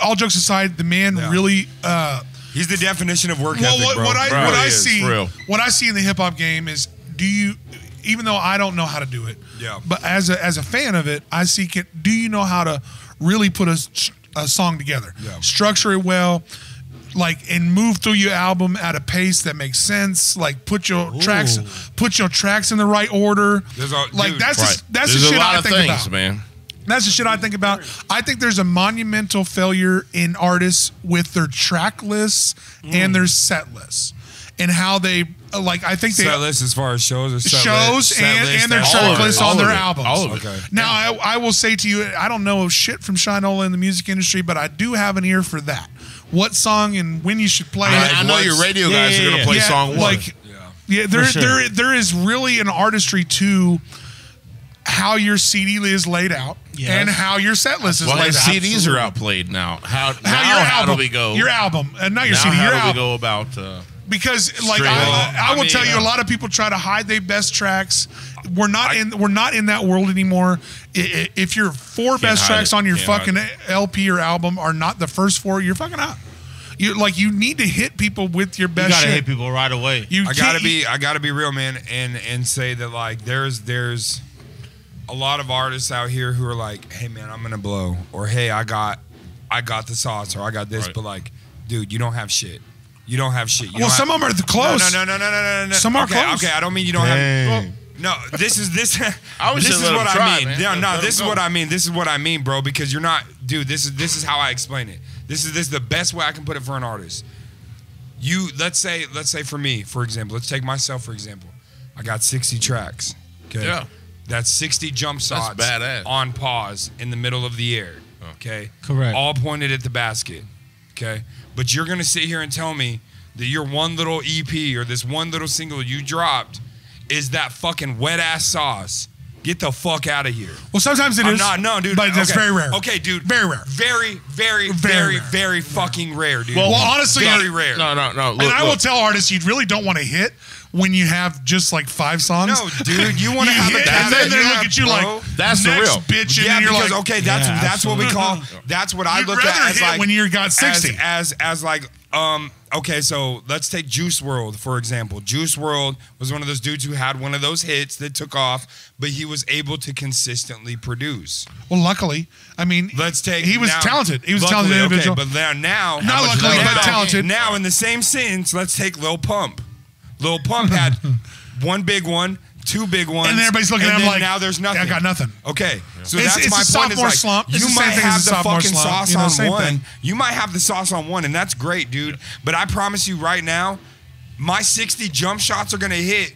all jokes aside, the man really. He's the definition of work ethic, bro. What I see in the hip hop game is, even though I don't know how to do it, but as a fan of it, I see. Do you know how to really put a song together, structure it well, and move through your album at a pace that makes sense? Like put your tracks in the right order. That's the shit I think about, man. That's the shit I think about. I think there's a monumental failure in artists with their track lists and their set lists, and how they I think they set lists as far as shows and their track lists on their albums. All of it. Okay. Now I will say to you, I don't know shit from Shinola in the music industry, but I do have an ear for that. What song and when you should play it. I know your radio guys are going to play song one. There is really an artistry to how your CD is laid out and how your set list is laid out. CDs are outplayed now. How do we go? Your album, and not your CD. Your album. How do we go about? Because I will tell you, a lot of people try to hide their best tracks. We're not in that world anymore. If your 4 best tracks on your fucking LP or album are not the first 4, you're fucking out. You need to hit people with your best. You gotta shit. hit people right away. I gotta be real, man, and say that there's a lot of artists out here who are like, hey man, I'm gonna blow, or hey, I got the sauce, or I got this, but dude, you don't have shit. You don't have shit. Some of them are close. No. Some are close. Okay, I don't mean you don't have. No, this is what I mean. This is what I mean. This is what I mean, bro. Because you're not, dude. This is how I explain it. This is the best way I can put it for an artist. Let's say for me, for example, let's take myself for example. I got 60 tracks. Okay. Yeah. That's 60 jump shots on pause in the middle of the air. Okay. Correct. All pointed at the basket. Okay. But you're gonna sit here and tell me that your one little EP or this one little single you dropped is that fucking wet ass sauce. Get the fuck out of here. Well, sometimes it is. No, dude. But that's very rare. Okay, dude. Very rare. Very fucking rare, dude. Well, honestly, very rare. No. And I will tell artists you really don't want to hit when you have just 5 songs. No, dude, you want to have it, and then they look at you like, that's the real bitch, and you're like, okay, that's what we call. That's what I look at as when you got 60. Okay, so let's take Juice WRLD, for example. Juice WRLD was one of those dudes who had one of those hits that took off, but he was able to consistently produce. Well, luckily, I mean, he was talented. He was a talented individual. Okay, but now not luckily, but talented. Now, in the same sentence, let's take Lil Pump. Lil Pump had one big one, 2 big ones, and everybody's looking at him like, now there's nothing. I got nothing. Okay, so It's that's a my point. sophomore Is slump. It's you the might same thing as have a the sophomore fucking slump. sauce You know, on same one. thing. You might have the sauce on one, and that's great, dude. But I promise you right now, my 60 jump shots are gonna hit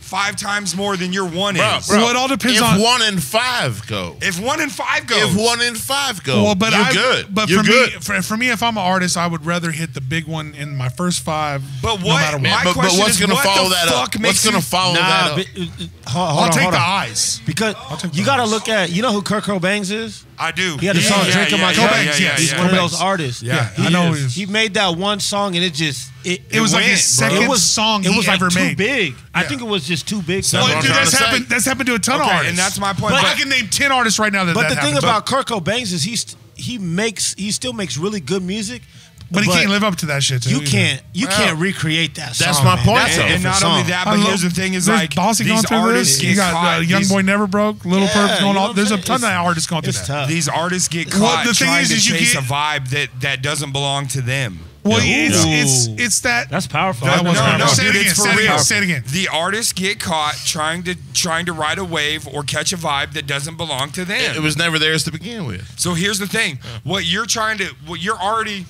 5 times more than your one is. Well, it all depends if on 1 in 5 go. If 1 in 5 goes. If 1 in 5 go. Well, but you're good. But you're for good. me, for me, if I'm an artist, I would rather hit the big one in my first 5. But no what? matter what. My but question what's is, going to what follow the that fuck up? makes What's going to follow that up? I'll take the eyes. Because take you the got to eyes. look at, you know who Kurt Cobain is? I do. He had a song, Drinking My Cup. He's one of those artists. Yeah, I know he is. He made that one song and it just, It was like his second song he ever too made. big. I think it was just too big. Well, Well, what dude, I'm that's trying to happened. That's happened to a ton of artists. and that's my point. But But I can name 10 artists right now that. But that the thing happened. about Kurt Cobain is he still makes really good music. But he can't live up to that shit. Too, You can't recreate that song. That's my man. point, That's though. a and different not only song. that, but here's the thing: is there's like Bossy going these through artists this. get You got caught. Young these- Boy Never Broke, Little Yeah, Perp's going you know on. what There's a I'm ton of saying? artists going through It's that. tough. These artists get Well, caught the thing trying is to you chase get- a vibe that doesn't belong to them. Well, Ooh. it's that. That's powerful. That was No, powerful. no, Say it dude, again. it's for Say it real. again. Say it again. The artists get caught trying to ride a wave or catch a vibe that doesn't belong to them. It was never theirs to begin with. So here's the thing: what you're already,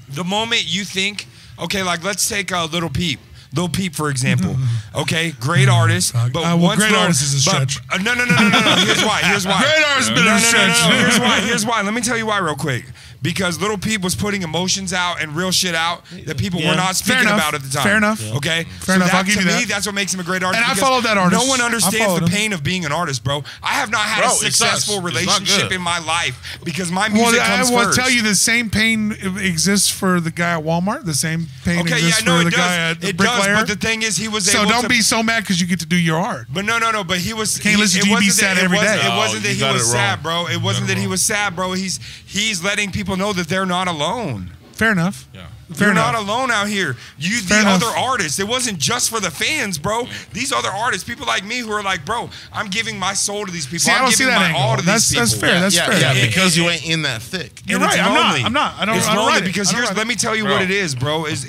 the moment you think, okay, like let's take Little Peep. Lil Peep, for example. Okay, great artist, but once great Lil- artist is a but- stretch. No. Here's why. Great artist has been a stretch. Here's why. Let me tell you why real quick. Because Little Peep was putting emotions out and real shit out that people were not speaking enough. about at the time. Fair enough. Okay. Fair enough. I'll give To you me, that. that's what makes him a great artist. And I because followed that artist. No one I understands followed the him. pain of being an artist, bro. I have not had Bro, a it sucks. successful It's not relationship good. in my life because my music Well, I comes will first. tell you the same pain exists for the guy at Walmart. The same pain Okay, exists yeah, no, for the it guy at does. the It does, bricklayer. but the thing is, he was So able don't to be so mad because you get to do your art. But no. But he was. Can't listen to you be sad every day. It wasn't that you he got was it sad, wrong. bro. It wasn't that he was sad, bro. He's letting people know that they're not alone. Fair enough. Yeah. Fair You're enough. not alone out here. You, Fair the enough. other artists. It wasn't just for the fans, bro. These other artists, people like me who are like, bro, I'm giving my soul to these people. See, I I'm don't see giving that my all angle. to That's these people. fair. That's fair. Yeah, And- because you ain't in that thick. You're And right. it's I'm lonely. not. I don't. It's I don't lonely write it. because I don't here's. write Let me tell you Bro. what it is, bro. Is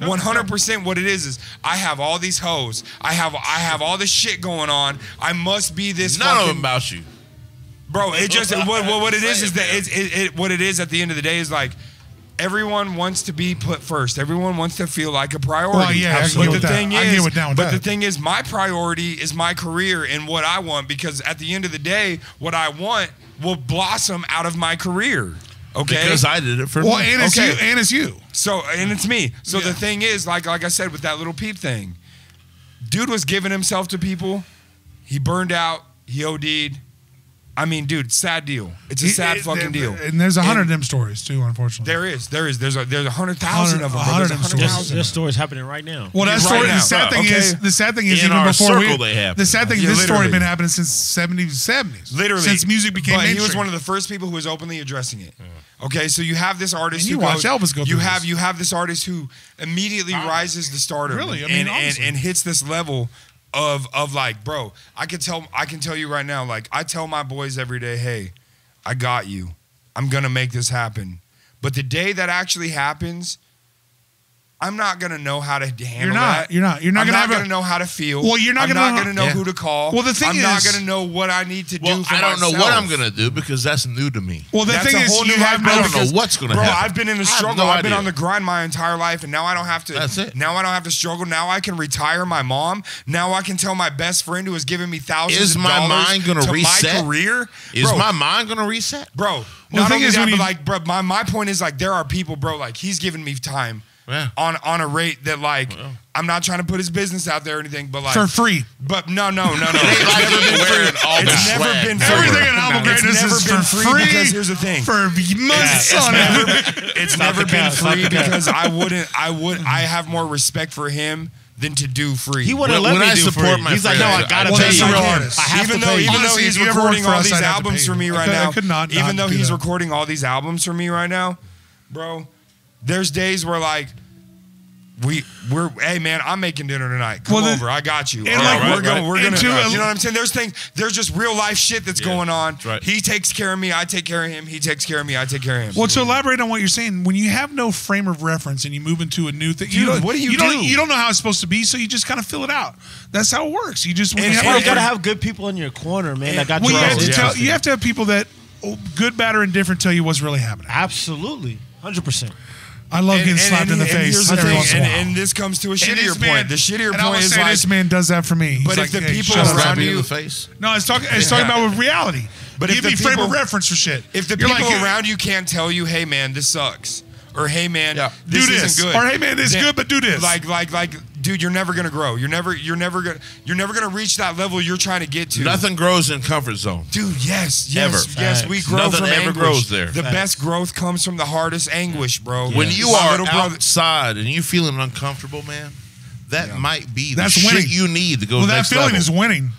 100% what it is I have all these hoes. I have all this shit going on. I must be this. None of fucking, them about you. bro. It just what it is that what it is at the end of the day is like. Everyone wants to be put first. Everyone wants to feel like a priority. Well, yeah, I but get the with that. thing I is, get with down with but that. the thing is, my priority is my career and what I want. Because at the end of the day, what I want will blossom out of my career. Okay. Because I did it for Well, me. and it's Okay. you. And it's you. So and it's me. So the thing is, like I said with that Little Peep thing, dude was giving himself to people. He burned out. He OD'd. I mean, dude, sad deal. It's a sad fucking deal. And there's 100 of them stories too, unfortunately. There is. There's 100,000 of them. 100 There's of them 100,000. There's stories happening right now. Well, that Right story. now. The sad thing Okay. is, In even our before circle they happen. the sad thing is, Yeah, this story literally. had been happening since 70s. Literally, since music became But he mainstream. was one of the first people who was openly addressing it. Okay, so you have this artist And who you watch goes, Elvis go you through have this. you have this artist who immediately rises to stardom. Really? I mean, honestly. and hits this level of like, bro, I can tell you right now, like I tell my boys every day, hey, I got you. I'm gonna make this happen. But the day that actually happens, I'm not gonna know how to handle that. You're not I'm gonna not have gonna know how to feel. Well, you're not I'm gonna not know- gonna know Yeah. who to call. Well, the thing I'm not is- gonna know what I need to do Well, for I don't know myself. what I'm going to do because that's new to me. Well, the That's thing a is, whole you new have life, I bro, don't know because- what's going to Bro, happen. I've been in the I have struggle. no I've been idea. on the grind my entire life, and now I don't have to. That's it. Now I don't have to struggle. Now I can retire my mom. Now I can tell my best friend who has given me thousands Is of my dollars mind gonna to reset? my career. Is Bro, my mind going to reset? bro? Well, the Not thing only is that, when but you- like, bro, my point is like there are people, bro. Like he's giving me time. Yeah. On a rate that like I'm not trying to put his business out there or anything, but like for free. But no. It ain't like you wearing all the It's never swag. been free. Everything in Humble It's Greatness never is been for free free. because here's the thing. For months on it. It's never been cap, stop free the cap. because I have more respect for him than to do free. He wouldn't When let me I do support free. my He's like, no, I friends, gotta well, pay that's you. a real artist. I have even to though pay you. Honestly, he's if you ever recording work for all us, these I'd have to albums pay for you. me right I now, could not even though do he's that. recording all these albums for me right now, bro, there's days where like We're hey man, I'm making dinner tonight. Come over, I got you. And like, we're gonna you know what I'm saying? There's just real life shit that's going on. That's right. He takes care of me, I take care of him. He takes care of me, I take care of him. Well, to elaborate on what you're saying, when you have no frame of reference and you move into a new thing, Dude, what do you do? You don't know how it's supposed to be, so you just kind of fill it out. That's how it works. You just you gotta have good people in your corner, man. That got you have to have people that good, bad, or indifferent tell you what's really happening. Absolutely, 100%. I love getting slapped in the face every once in a while. And this comes to a shittier point. The shittier point is like, this man does that for me. But if the people around you, in the face. No, it's talking about with reality. But give me frame of reference for shit. If the people around you can't tell you, hey man, this sucks, or hey man, this isn't good, or hey man, this is good, but do this. Like, dude, you're never gonna grow. You're never gonna reach that level you're trying to get to. Nothing grows in comfort zone. Dude, yes. We grow Nothing from ever anguish. grows there. The best growth comes from the hardest anguish, bro. When you are outside and you feeling uncomfortable, man, that might be the shit you need to go to the next level. That feeling is winning.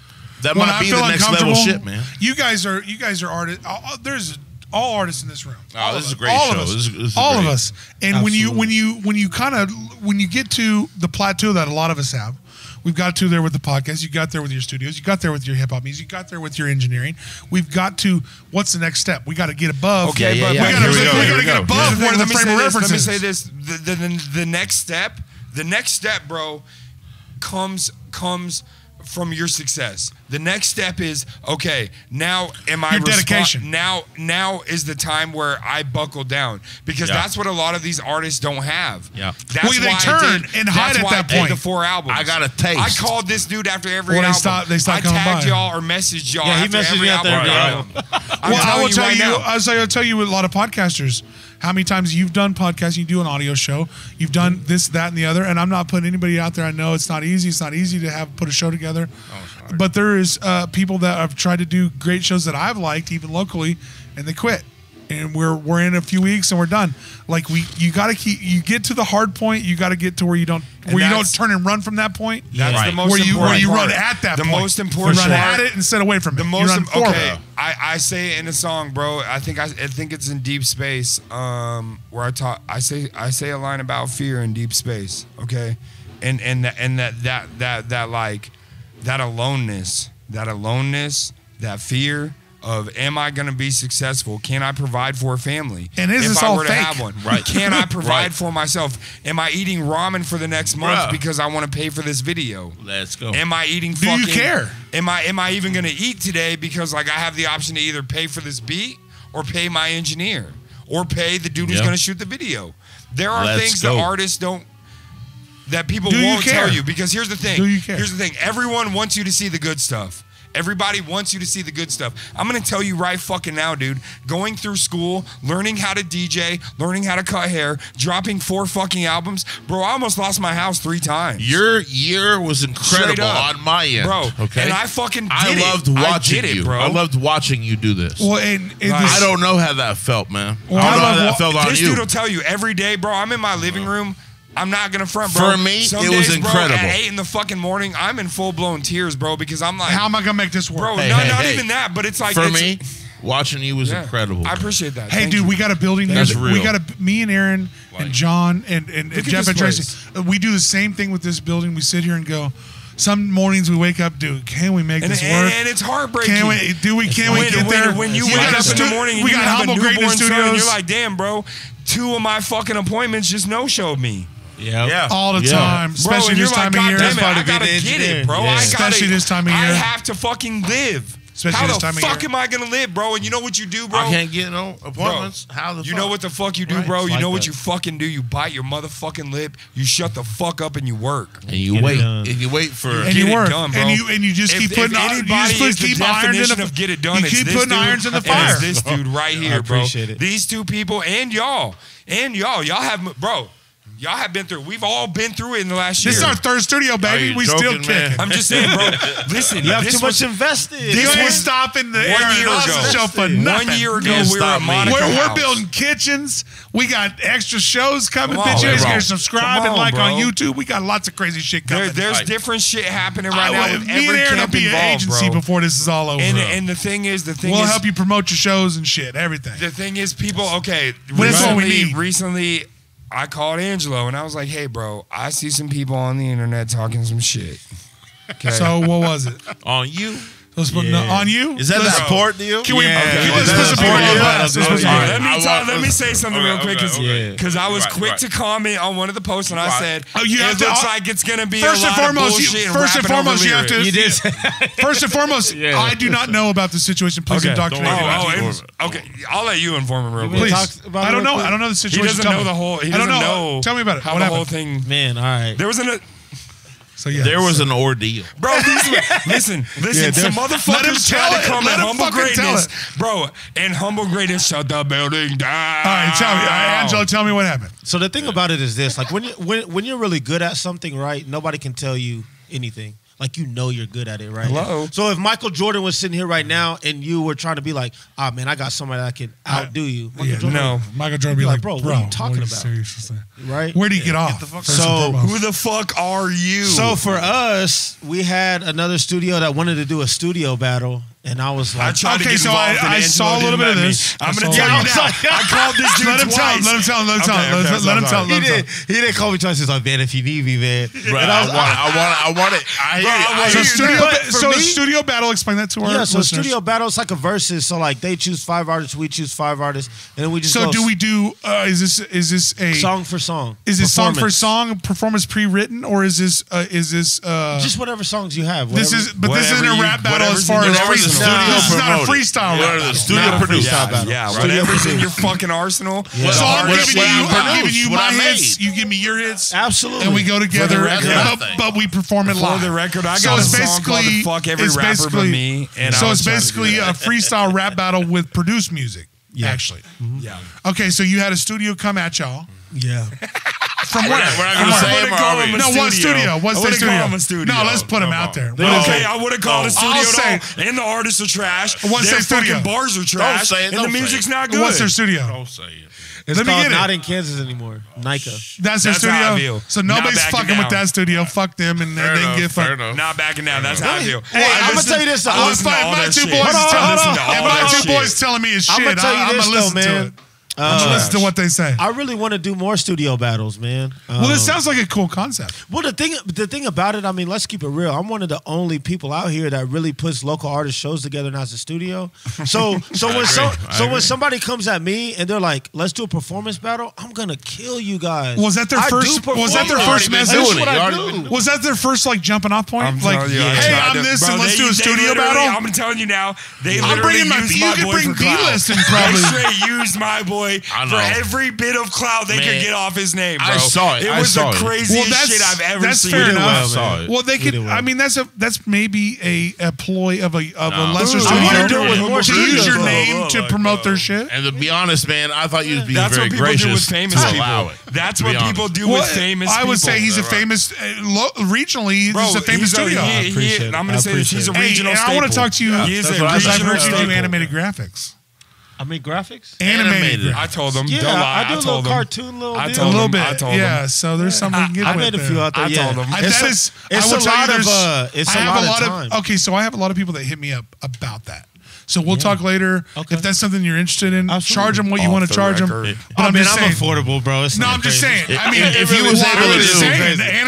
That might be the next level shit, man. You guys are artists. There's all artists in this room. Oh, this is a great show. This is all great. of us. And when you get to the plateau that a lot of us have, we've got to there with the podcast. You got there with your studios. You got there with your hip hop music. You got there with your engineering. We've got to. What's the next step? We got to get above. Okay, but we got to get above where the frame of reference is. Let me say this: the next step, bro, comes from your success. The next step is, okay, now am I your dedication. Now is the time where I buckle down, because that's what a lot of these artists don't have. Yeah. That's they turn and hide at that point. The 4 albums. I got a taste. I called this dude after every album. They stopped coming tagged by. y'all or messaged y'all he after messaged every me after every album. I'll tell you a lot of podcasters how many times you've done podcasts, you do an audio show, you've done this, that, and the other, and I'm not putting anybody out there. I know it's not easy. It's not easy to put a show together. But there is people that have tried to do great shows that I've liked, even locally, and they quit. And we're in a few weeks and we're done. Like you get to the hard point. You got to get to where you don't turn and run from that point. That's the most where important you part. run at that point. The most important you run part. at it instead of away from it. The most okay. I say it in a song, bro. I think it's in Deep Space. Where I say a line about fear in Deep Space. Okay, and that aloneness, that fear of, am I going to be successful? Can I provide for a family? And is this all fake? Have one? Right. Can I provide for myself? Am I eating ramen for the next month because I want to pay for this video? Let's go. Am I eating Do you care? Am I even going to eat today because like I have the option to either pay for this beat or pay my engineer or pay the dude who's going to shoot the video? There are things that artists don't, that people won't tell you, because here's the thing. Do you care? Here's the thing. Everyone wants you to see the good stuff. Everybody wants you to see the good stuff. I'm going to tell you right fucking now, dude. Going through school, learning how to DJ, learning how to cut hair, dropping 4 fucking albums. Bro, I almost lost my house 3 times. Your year was incredible on my end. Bro, okay? And I fucking did I loved watching you. Bro. I loved watching you do this. Well, I don't know how that felt, man. Well, I don't know how that felt on you. This dude will tell you every day, bro, I'm in my living room. I'm not gonna front, bro. For me, some it days, was incredible. Bro, at 8 in the fucking morning, I'm in full blown tears, bro, because I'm like, how am I gonna make this work? Bro, not even that, but it's like for me, watching you was incredible. I appreciate that. Hey, Thank dude, you. we got a building here. That's real. We got me and Aaron and John and Jeff and Tracy. We do the same thing with this building. We sit here and go. Some mornings we wake up, dude. Can we make this work? And it's heartbreaking. Can we get there? When you wake up in the morning and you have a newborn son, and you're like, damn, bro, 2 of my fucking appointments just no-showed me. Yeah, all the time, especially this time of year. I gotta get it, bro. Especially this time of year. I have to fucking live. Especially this time of year. How the fuck am I gonna live, bro? And you know what you do, bro? I can't get no appointments. Bro, how the fuck? You know what the fuck you do, bro? You know what you fucking do? You bite your motherfucking lip. You shut the fuck up and you work. And you wait. And you wait for and you work. Done, bro. And you just keep putting keep irons in the get it done. You keep putting irons in the fire. It's this dude right here, bro. Appreciate it. These 2 people and y'all have, bro. Y'all have been through. We've all been through it in the last year. This is our 3rd studio, baby. We still kicking. I'm just saying, bro. Listen, you have too much invested. This was stopping the 1 year ago. Show for nothing. 1 year ago, we were at Monica We're House. building kitchens. We got extra shows coming. Come on, Bitch, you guys bro. can subscribe and like bro. on YouTube. We got lots of crazy shit coming. There's different shit happening right now with me and every Aaron will camp be an involved, agency bro. before this is all over. And the thing is, we'll help you promote your shows and shit, everything. The thing is, people. Okay, But that's what we need. Recently, I called Angelo and I was like, hey, bro, I see some people on the internet talking some shit. Okay. So what was it? On you? On you? Is that the support deal? Can we let me say something real quick because I was quick to comment on one of the posts and I said it looks like it's gonna be first and foremost. First and foremost, you have to. You did. First and foremost, I do not know about the situation. Please indoctrinate me. Okay, I'll let you inform him real quick. Please. I don't know. I don't know the situation. He doesn't know the whole. He doesn't know. Tell me about it. How the whole thing. Man, all right. There was So yeah, there was an ordeal, bro. Listen. Some motherfuckers try to come in humble greatness, bro. And humble greatness shut the building down. All right, tell me, Angelo. Tell me what happened. So the thing about it is this: like when you're really good at something, right? Nobody can tell you anything. Like you're good at it, right? Hello. So if Michael Jordan was sitting here right now and you were trying to be like, "Ah, man, I got somebody that can outdo you," Michael Jordan would be like, "Bro, what are you talking about?" Seriously, right? Where do you get off? So who the fuck are you? So for us, we had another studio that wanted to do a studio battle. And I was like, I saw a little bit of this. I'm going to tell you now. I called this dude twice. Let him tell. He didn't call me twice. He's like, man, if you need me, man. Bro, I want it. So studio battle, explain that to our listeners. So studio battle is like a versus. So like they choose 5 artists, we choose 5 artists, and then we just. So do we do? Is this a song for song? Is this song for song performance pre-written, or is this just whatever songs you have? This isn't a rap battle as far as freestyle. This is not a freestyle battle. Studio produced. Yeah, whatever's in your fucking arsenal. So I'm giving you my hits. You give me your hits. Absolutely. And we go together, but we perform it live. For the record, I got a song called "Fuck Every Rapper But Me." So it's basically a freestyle rap battle with produced music. Actually. Yeah. Okay, so you had a studio come at y'all. Yeah. From where? We're not going to say him. No, what studio? What's the studio? No, let's put him out there. Okay, I would have called a studio. And the artists are trash. What's their studio? Fucking bars are trash. And the music's not good. What's their studio? Don't say it. It's called Not in Kansas Anymore. Nika. That's their studio. So nobody's fucking with that studio. Fuck them, and they can get fucked. Not backing down. That's how I feel. Hey, I'm gonna tell you this. If my two boys telling me is shit, I'm gonna listen to it. I'm gonna listen to what they say. I really want to do more studio battles, man. Well, this sounds like a cool concept. Well, the thing about it, I mean, let's keep it real. I'm one of the only people out here that really puts local artist shows together and has a studio. So when somebody comes at me and they're like, "Let's do a performance battle," I'm gonna kill you guys. Was that their first? Was that their first message? Was that their first like jumping off point? Like, hey, I'm this, and let's do a studio battle. I'm telling you now, they I'm bringing my. You could bring B-list and probably straight used my boy. For every bit of clout they could get off his name, bro. I saw it. It was the craziest shit I've ever seen. That's fair enough. I saw it. Well, they could. I mean, that's maybe a ploy of a lesser studio to use your name to promote their shit. And to be honest, man, I thought you'd be very gracious to allow it. That's what people do with famous people. I would say he's a famous regionally. He's a famous studio. I'm going to say this. He's a regional staple. I want to talk to you. He is a I've heard regional you do staple. animated graphics. I mean, graphics? Animated. I told them. Yeah, Don't lie. I do a little cartoon, little deal. A little bit. Yeah, so there's something we can get I with made a few out there. I told them. It's a lot of time. Okay, so I have a lot of people that hit me up about that. So we'll talk later. Okay. If that's something you're interested in, charge them what you want to charge them. But I'm affordable, bro. No, I'm just saying. I mean, if you was able to do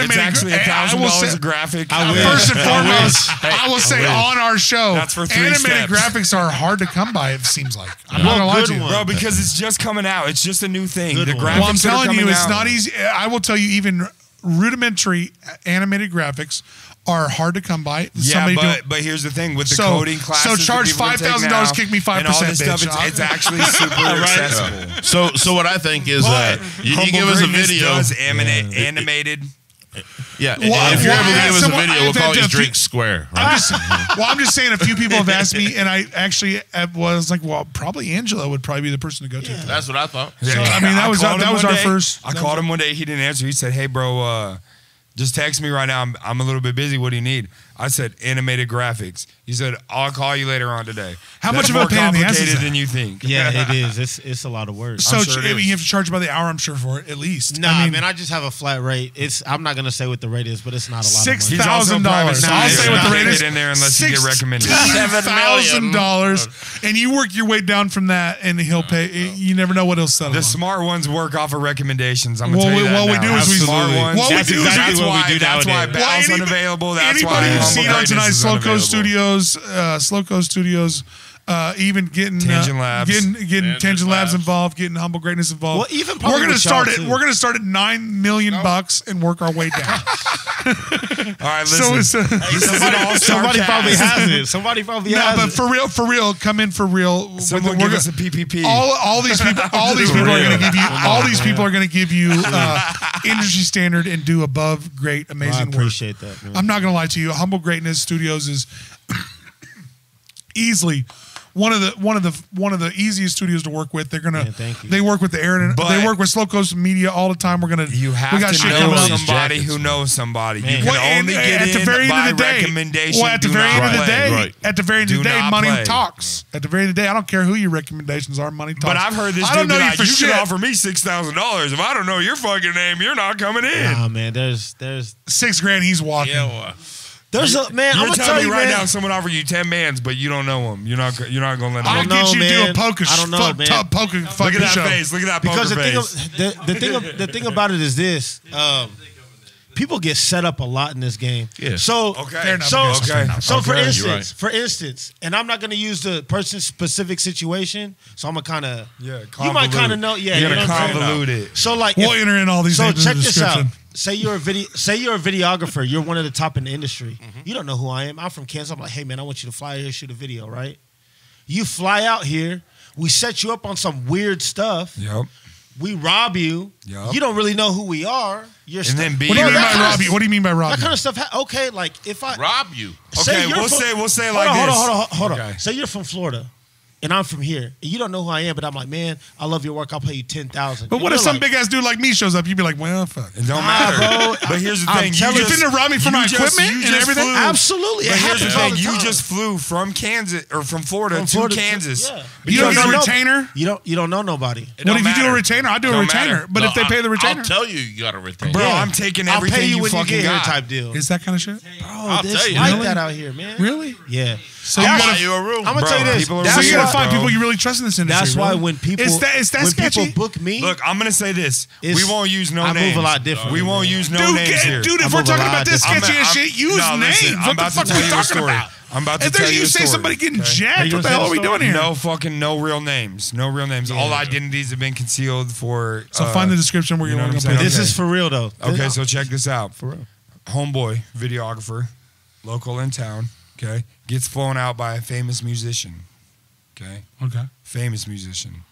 it's actually $1,000 a graphic. First and foremost, I will say on our show, that's for 3 animated graphics are hard to come by, it seems like. I'm not going to lie to you. Bro, because it's just coming out. It's just a new thing. The graphics well, I'm telling you, it's not easy. I will tell you, even rudimentary animated graphics are hard to come by. Yeah, but here's the thing with the coding classes. So charge $5,000, kick me 5%, and all this stuff. bitch. It's actually super accessible. So what I think is you give us a video. Animated. Yeah, if you're able to give us a video, we'll call you Drake Square. Right? I'm just saying a few people have asked me, and I actually was like, well, probably Angelo would probably be the person to go to. Yeah. That's what I thought. So, I mean, that was our first. I called him one day. He didn't answer. He said, hey, bro, just text me right now. I'm a little bit busy. What do you need? I said animated graphics. He said, I'll call you later on today. How That's much of a more pain in the ass is complicated that? than you think. Yeah, it is. It's a lot of work. So sure it is. you have to charge by the hour, I'm sure, for it at least. Nah, I mean, man, I just have a flat rate. I'm not gonna say what the rate is, but it's not a lot of money. He's also private, $6,000. so I'll you're say what not the rate gonna is. get in there unless you get recommended. $6,000, and you work your way down from that, and he'll pay. You never know what he'll settle. The on. smart ones work off of recommendations. I'm gonna tell you that what we now. do is we smart ones. What we do is that's we- why. That's why nowadays. Bal's unavailable. That's why Anybody who's Humble seen on Greatness tonight's is Slow unavailable. Studios, even getting Tangent Labs. getting Tangent Labs involved, getting Humble Greatness involved. Well, even we're probably gonna with start y'all, it. too. We're gonna start at $9 million and work our way down. All right, listen. Somebody probably has it. Somebody probably No, has but it. for real, come in for real. Someone give us a PPP. All these people are going to give you. All these people are going to give you industry standard and do above great, amazing I work. appreciate that, man. I'm not going to lie to you. Humble Greatness Studios is easily one of the easiest studios to work with. They're gonna. Man, thank you. They work with the Aaron. But they work with Slow Coast Media all the time. We're gonna. You have we got to shit know coming up. somebody who knows somebody. You Man. can Well, and only get at the in very by end of the day, recommendation. well, at the Do very not end of the play. day, Right. at the very end of Do the day, not money play. talks. At the very end of the day, I don't care who your recommendations are. Money talks. But I've heard this I don't dude know be you like, for you shit. can offer me $6,000. If I don't know your fucking name, you're not coming in. Nah, man, there's $6,000. He's walking. There's a man. I'm You're gonna telling tell me you right man, now someone offered you 10 mans, but you don't know him. You're not gonna let him. I'll don't get know, you to do a man. poker. I don't know, fuck, man. Poker Look fucking at that show. face. Look at that because poker the face. thing about it is this. People get set up a lot in this game. Yeah. So Okay. Fair enough, So okay. Fair enough. so for Okay. instance, and I'm not going to use the person's specific situation. So I'm gonna kind of you might kind of know. Yeah, You're you know gonna what I'm saying? convolute it. So like, We'll enter in all these so names check in the this out. description. Say you're a videographer. You're one of the top in the industry. You don't know who I am. I'm from Kansas. I'm like, hey man, I want you to fly here, shoot a video, right? You fly out here. We set you up on some weird stuff. Yep. We rob you. Yup. You don't really know who we are. You're And then B. What do you Bro, mean that by kind rob you? What do you mean by rob that you? kind of stuff. Okay, like if I Rob you. say Okay, you're we'll from- say it like hold this. on, hold on. Okay. Say you're from Florida, and I'm from here, and you don't know who I am, but I'm like, man, I love your work. I'll pay you $10,000. But what if some big ass dude like me shows up? You'd be like, well, fuck. It don't Nah, matter. bro. But here's the I'm thing. telling You finna rob me for my equipment and everything? Absolutely, it But here's the happens all thing. the You time. just flew from Kansas or from Florida From to Florida to- Kansas. yeah. You don't Because get a know- retainer? You don't know nobody. It What don't if you do a matter. retainer? I'll do a Don't retainer. matter. But if they pay the retainer, I'll tell you got a retainer. Bro, Yeah. I'm taking I'll pay everything you you when you fucking get here got. type deal. is that kind of shit? Bro, tell it's you. like Really? that out here, man. Really? Yeah. So you I'll gotta buy you a room. I'm gonna Bro, tell you this. people are So That's you weird, gotta why, find bro. people you really trust in this industry. that's why really. when people Is that when sketchy? people book me, Look, I'm gonna say this. It's- We won't use no I names. move a lot different. We won't use no names here. Dude, if I'm we're over talking a lot about this different. sketchy ass shit, use no, names. listen, I'm What the about to fuck tell are we you a talking story. about? I'm about to If tell there's you you a say story. somebody getting Are jacked, you what the gonna hell tell are we the doing story? here? No real names. No real names. All identities have been concealed for. So find the description where you you know want what to I'm put saying? this. this is for real though. Okay, so check this out. For real. Homeboy, videographer, local in town, okay, gets flown out by a famous musician. Okay? Okay. Famous musician.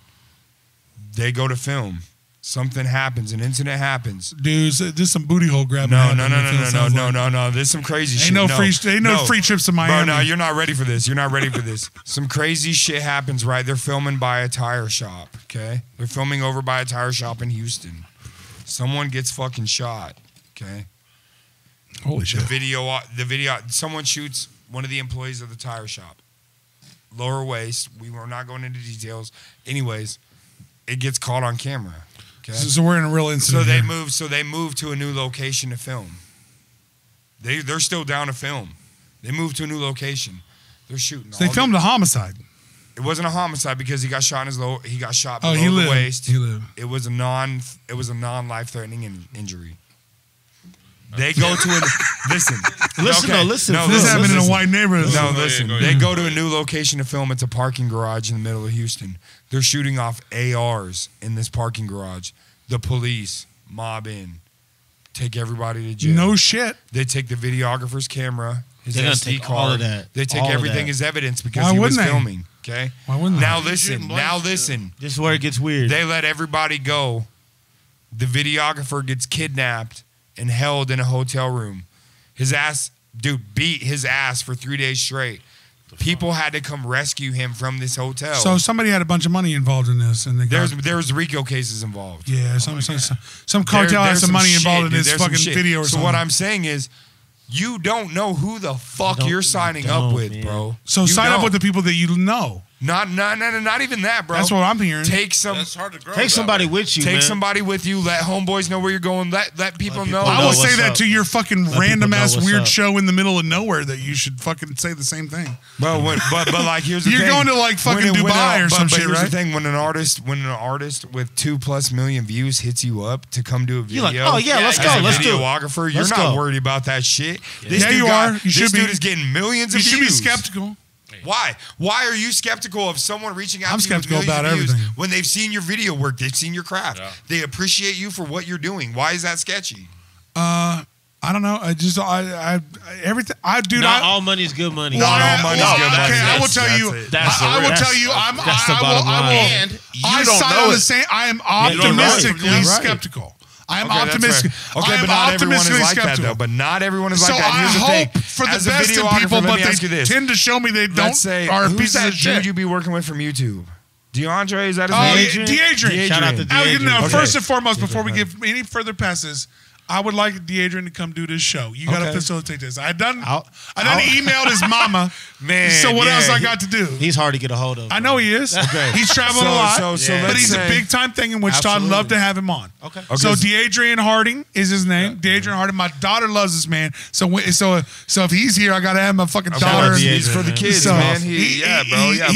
They go to film. Something happens, an incident happens. Dudes, just some booty hole grabbing. No. happening, There's some crazy shit. Ain't no free trips to Miami. Bro, no, you're not ready for this. You're not ready for this. Some crazy shit happens, right? They're filming by a tire shop, okay? They're filming over by a tire shop in Houston. Someone gets fucking shot, okay? Holy shit. The video, someone shoots one of the employees of the tire shop. Lower waist. We were not going into details. Anyways, it gets caught on camera. Okay. So we're in a real incident. So they move to a new location to film. They're still down to film. They moved to a new location. They're shooting. So they filmed a homicide. It wasn't a homicide because he got shot in his low. He got shot below he the lived. waist. He lived. It was a non-life-threatening injury. They go to a listen. Listen, okay. no, listen. No, This listen, happened in a listen. white neighborhood. No, Go listen. ahead. They go to a new location to film. It's a parking garage in the middle of Houston. They're shooting off ARs in this parking garage. The police mob in, take everybody to jail. No shit. They take the videographer's camera, his They're gonna SD take card. all of that. They take All of everything that. as evidence because Why he was wouldn't they? filming. Okay. Why wouldn't they? Now listen. Now listen. This is where it gets weird. They let everybody go. The videographer gets kidnapped and held in a hotel room. His ass, dude, beat his ass for 3 days straight. People had to come rescue him from this hotel. So somebody had a bunch of money involved in this, and they got, There's RICO cases involved. some cartel has some money involved in this there's some fucking shit. video or so something. what I'm saying is, you don't know who the fuck you're signing up with, bro. So sign up with the people that you know. Not even that, bro. That's what I'm hearing. That's hard to grow. Take somebody with you. Take somebody with you. Let homeboys know where you're going. Let people know. I will say that to your fucking random ass weird show in the middle of nowhere that you should fucking say the same thing. But like here's the thing. You're going to like fucking Dubai or some shit, right? Here's the thing: when an artist with 2+ million views hits you up to come do a video, you're like, oh yeah, let's go, let's do it. Videographer, you're not worried about that shit. Yeah, you are. You should be. This dude is getting millions of views. You should be skeptical. Why? Why are you skeptical of someone reaching out I'm to you with skeptical about millions of views everything. when they've seen your video work, they've seen your craft, they appreciate you for what you're doing? Why is that sketchy? I don't know. Everything. Not all money's good money. Not all money's good money. Okay, I will tell you. I will tell you. That's the bottom line. And you don't know I am optimistically skeptical. I am optimistic. Okay, I am but not everyone is optimistically like that, skeptical. though. But not everyone is like So that. I Here's the thing. hope for the As a best in videographer, people, let but me ask you they this. tend to show me they don't. Let's say, Are who's pieces that of shit. dude you be working with from YouTube? DeAndre, is that his name? DeAdrian. Shout out to DeAdrian. First and foremost, before we give any further passes, I would like DeAdrian to come do this show. You got to facilitate this. I done emailed his mama. Man, so what else I got to do? He's hard to get a hold of. I know he is. Okay. He's traveling a lot, but he's a big time thing in Wichita. I'd love to have him on. Okay. So DeAdrian Harding is his name. DeAdrian Harding. My daughter loves this man. So if he's here, I got to have my fucking daughter. He's for the kids, man. He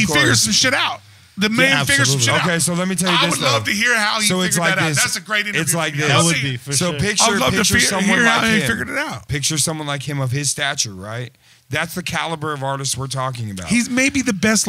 figures some shit out. The man figures some shit out. Okay, so let me tell you this. I would love to hear how he figured that out. That's a great interview. It's like this. That would be for sure. So picture someone like him. He figured it out. Picture someone like him of his stature, right? That's the caliber of artist we're talking about. He's maybe the best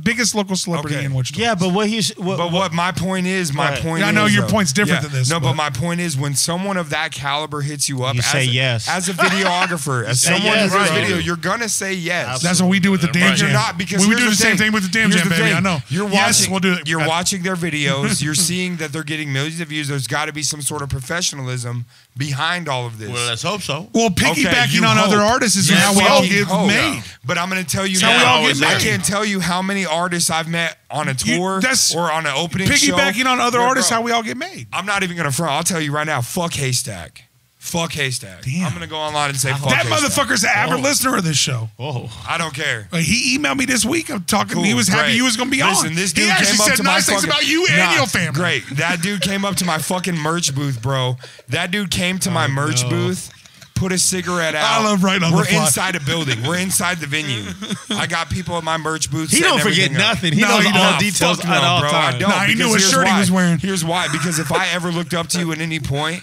biggest local celebrity in Wichita. Yeah, but what my point is, I know your point's different than this. No, but my point is, when someone of that caliber hits you up, you say yes. As a videographer, as someone who does video, you're gonna say yes. That's what we do with the Damn Jam. You're not, because we do the same thing with the Damn Jam, baby. I know. You're watching. Yes, we'll do it. You're watching their videos. You're seeing that they're getting millions of views. There's got to be some sort of professionalism behind all of this. Well, let's hope so. Well, piggybacking on other artists is how we all get made. But I'm going to tell you how we all get made. I can't tell you how many artists I've met on a tour or on an opening show. Piggybacking on other artists, how we all get made. I'm not even going to front. I'll tell you right now, fuck Haystack. Fuck Haystack. Damn. I'm going to go online and say fuck That Haystack. motherfucker's an avid listener of this show. I don't care. He emailed me this week. I'm talking. Cool, he was happy you was going to be on. This dude he actually came up said to nice my things about you and your family. Great. That dude came up to my fucking merch booth, bro. That dude came to my merch booth. Put a cigarette out. I love writing on the fly. We're inside a building. We're inside the venue. I got people at my merch booth. He don't forget nothing. He knows all details at all times. I don't. He knew what shirt he was wearing. Here's why. Because if I ever looked up to you at any point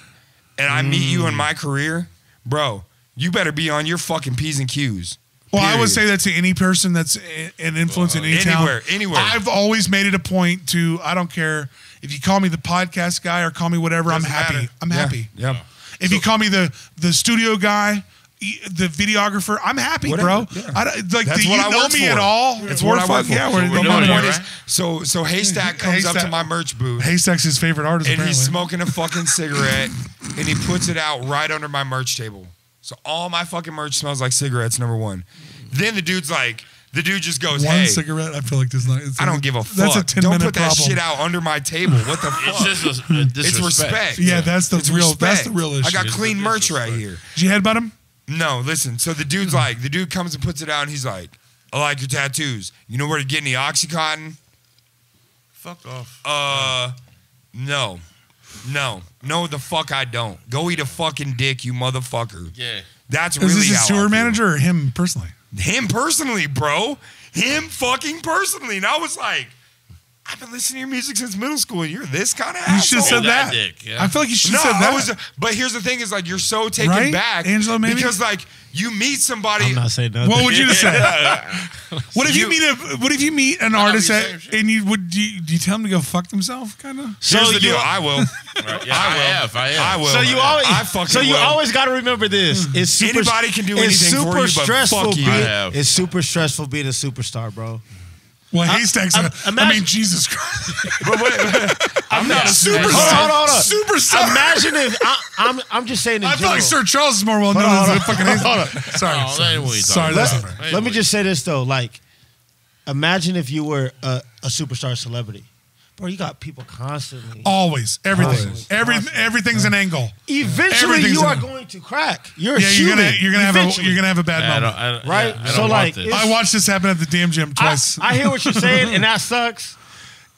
and I meet you in my career, bro, you better be on your fucking P's and Q's. Well, I would say that to any person that's an influence in any town. Anywhere. I've always made it a point to, I don't care if you call me the podcast guy or call me whatever, I'm happy. I'm happy. Yeah. If you call me the studio guy, the videographer, I'm happy, bro. Yeah. Do you know me at all? It's what I work for. Yeah, my point is, so Haystack comes up to my merch booth. Haystack's his favorite artist, and apparently. He's smoking a fucking cigarette, and he puts it out right under my merch table. So all my fucking merch smells like cigarettes, number one. Then the dude just goes, One hey. cigarette, I feel like there's not. I don't give a fuck. That's a 10-minute Don't put that problem. shit out under my table. What the fuck? It's just disrespect. It's respect. Yeah, that's the real issue. I got clean merch right here. Did you headbutt him? No, listen. So the dude comes and puts it out, and he's like, I like your tattoos. You know where to get any Oxycontin? Fuck off. No, the fuck I don't. Go eat a fucking dick, you motherfucker. Yeah. That's really Is this how his tour I feel. manager or him personally? Him personally, bro. Him fucking personally. And I was like, I've been listening to your music since middle school, and you're this kind of asshole. You should have said that. Dick, yeah. I feel like you should have said that. But here's the thing: is like you're so taken back, Angelo, maybe? because like you meet somebody. I'm not saying nothing. What would you have said? What if you meet an artist and do you tell him to go fuck himself? Kind of. Here's the deal. I will. Right. Yeah, I will. I will. So you always got to remember this. It's super, Anybody can do anything for you, but fuck you. It's super stressful being a superstar, bro. Well, Haystack's Jesus Christ. I'm not a superstar. Hold on. Superstar. Imagine if I'm just saying in I general. feel like Sir Charles is more well known as a fucking Haystack. Sorry. Let me just say this though. Like, imagine if you were a superstar celebrity. bro, you got people constantly. Always, everything's an angle. Eventually, you are going to crack. You're human. You're gonna have a bad moment, right? So like, I watched this happen at the damn gym twice. I hear what you're saying, and that sucks.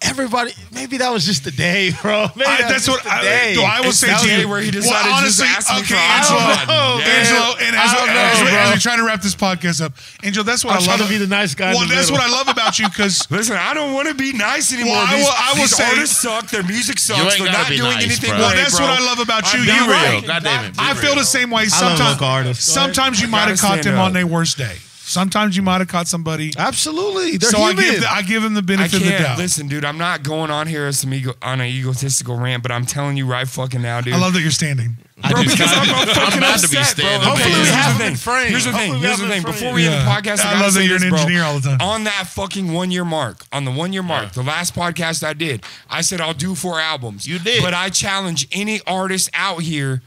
Everybody, maybe that was just the day, bro. That's what I will say to you. Where he decided honestly, just ask me for Angelo, and as we're trying to wrap this podcast up, Angelo, that's what I love. To be the nice guy. Well, that's what I love about you, because listen, I don't want to be nice anymore. Well, I will these say artists suck. Their music sucks. They're not doing anything. Well, that's what I love about you. You're right. God damn it. I feel the same way. Sometimes you might have caught them on their worst day. Sometimes you might have caught somebody. Absolutely. They're so human. I give them the benefit of the doubt. Listen, dude, I'm not going on here as on an egotistical rant, but I'm telling you right fucking now, dude. I love that you're standing. Bro, because I'm fucking about upset, to be standing. bro. Hopefully we have been framed. Here's the thing. Before we end the podcast, I love that you're an engineer all the time. On that fucking 1 year mark, the last podcast I did, I said I'll do 4 albums. You did. But I challenge any artist out here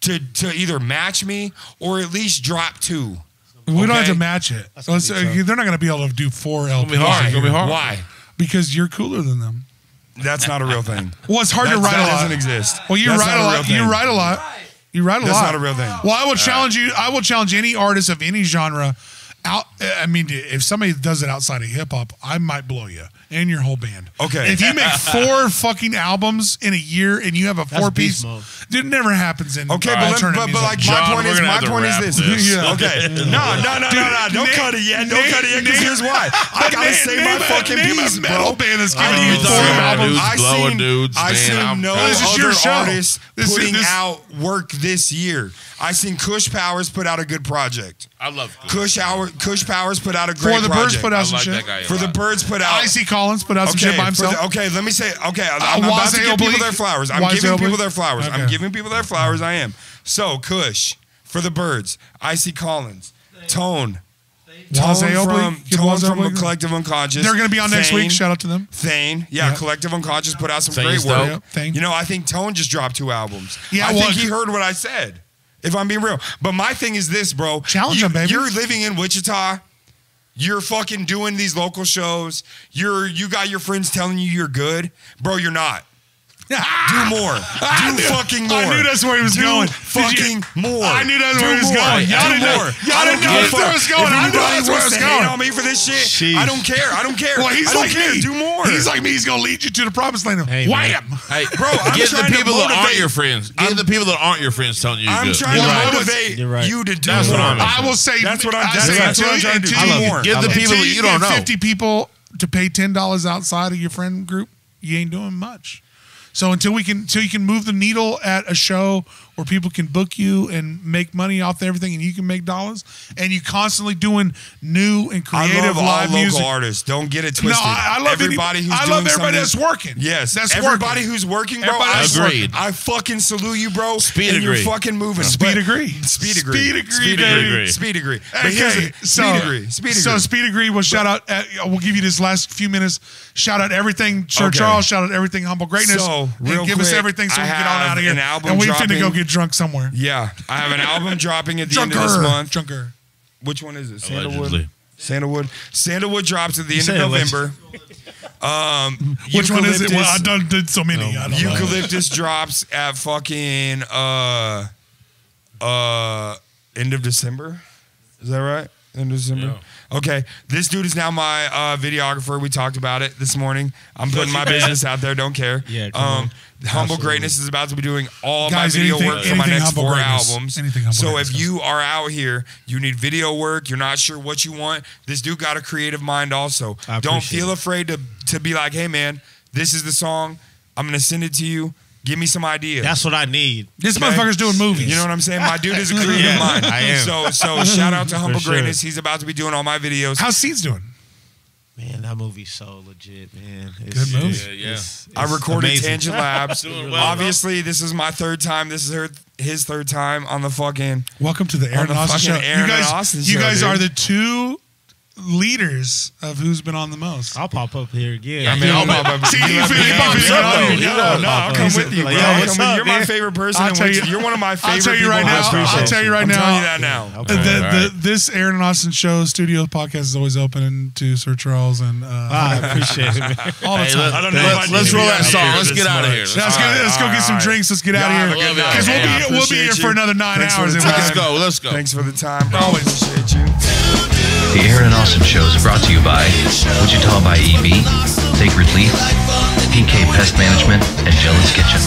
to either match me or at least drop 2. We don't have to match it. They're not going to be able to do 4 LPs. It's gonna be hard. Why? Because you're cooler than them. That's not a real thing. Well, it's hard to write a lot. That doesn't exist. Well, you write a lot. You write a lot. You write a lot. That's not a real thing. Well, I will challenge you. I will challenge any artist of any genre. I mean, if somebody does it outside of hip hop, I might blow you and your whole band. Okay. If you make 4 fucking albums in a year and you have a 4-piece, it never happens in alternative music. like my point is this. Yeah. Okay. No. Don't cut it yet. Don't cut it yet, because here's why. I gotta say my fucking piece, bro. Band that's giving you 4 albums. I seen no other artists putting out work this year. I seen Kush Powers put out a good project. I love Kush Powers put out a great project. For the Birds put out some shit. For the Birds put out. Icy Collins put out some shit by himself. Let me say. Okay, I'm about to give people their flowers. I'm giving people their flowers. Okay. I'm giving people their flowers. I am. So Kush for the Birds. Icy Collins. Tone. Tone from Collective Unconscious. They're going to be on next week. Shout out to them. Thane. Yeah, Collective Unconscious put out some great work. You know, I think Tone just dropped 2 albums. Yeah, I think he heard what I said. If I'm being real. But my thing is this, bro. Challenge them, baby. You're living in Wichita. You're fucking doing these local shows. You got your friends telling you you're good. Bro, you're not. Do more. Do fucking more. I knew that's where he was going. Fucking more. I knew that's where he was going. Y'all didn't know that's where it was going. I knew that's where it was going. On me for this shit. I don't care. Well, he's like me. Do more. He's like me. He's gonna lead you to the promised land. Wham! Hey, bro, get the people that aren't your friends. Get the people that aren't your friends telling you you're good. I'm trying to motivate you to do more. I will say that's what I'm trying to do. Give the people that you don't know. 50 people to pay $10 outside of your friend group, you ain't doing much. So until you can move the needle at a show where people can book you and make money off everything, and you can make dollars, and you constantly doing new and creative live music. Local artists. Don't get it twisted. No, I love everybody that's working. Yes, that's everybody who's working, bro. Agreed. I fucking salute you, bro. Speed agree. You're fucking moving. Speed agree. Speed agree. Speed agree. Okay, Speed agree. So Speed agree. We'll shout out. We'll give you this last few minutes. Shout out everything, Sir Charles. Shout out everything, Humble Greatness. So and give us everything so we can get on out of here. And we finna go get drunk somewhere. Yeah, I have an album dropping at the end of this month. Drunker. Which one is it? Allegedly. Sandalwood drops at the end of November. Which one is it? Well, I did so many. Eucalyptus drops at fucking end of December. Is that right? End of December. Yeah. Okay, this dude is now my videographer. We talked about it this morning. I'm putting my business out there. Don't care. Yeah. Humble Greatness is about to be doing all my video work for my next 4 albums. So if you are out here, you need video work, you're not sure what you want, this dude got a creative mind also. Don't feel afraid to be like, hey man, this is the song. I'm going to send it to you. Give me some ideas. That's what I need. This motherfucker's doing movies. You know what I'm saying? My dude is a creative mind. I am. So shout out to Humble Greatness. He's about to be doing all my videos. How's Seeds doing? Man, that movie's so legit, man. Good movie. Yeah. I recorded amazing. Tangent Labs. Obviously, this is my 3rd time. This is his 3rd time on the fucking. Welcome to the Aaron and Austin show. You guys are the 2 leaders of who's been on the most. I'll pop up here again. I mean, I'll pop up. See, You you let feel me me? pop You up, know, though. you know. No, I'll come with you, bro. Like, yo, I'll what's come with you. up, You're my man? favorite person. I'll tell you- You're one of my favorite I'll tell you people right in now. history. I'll tell you right I'm now. telling you that now. This Aaron and Austin show studio podcast is always open to Sir Charles and I appreciate it, man. all the time. I don't know if I Let's need to roll be that out song. here Let's this get out of much. here. Let's go get some drinks. Let's get out Y'all of have a here good night. because Hey, I we'll be here appreciate for you. another 9 Thanks for hours. the if we time. can. Let's go. Thanks for the time, bro. Always. Appreciate you. The Aaron and Austin Show is brought to you by Wichita by EB, Sacred Leaf, PK Pest Management, and JEllis Kitchen.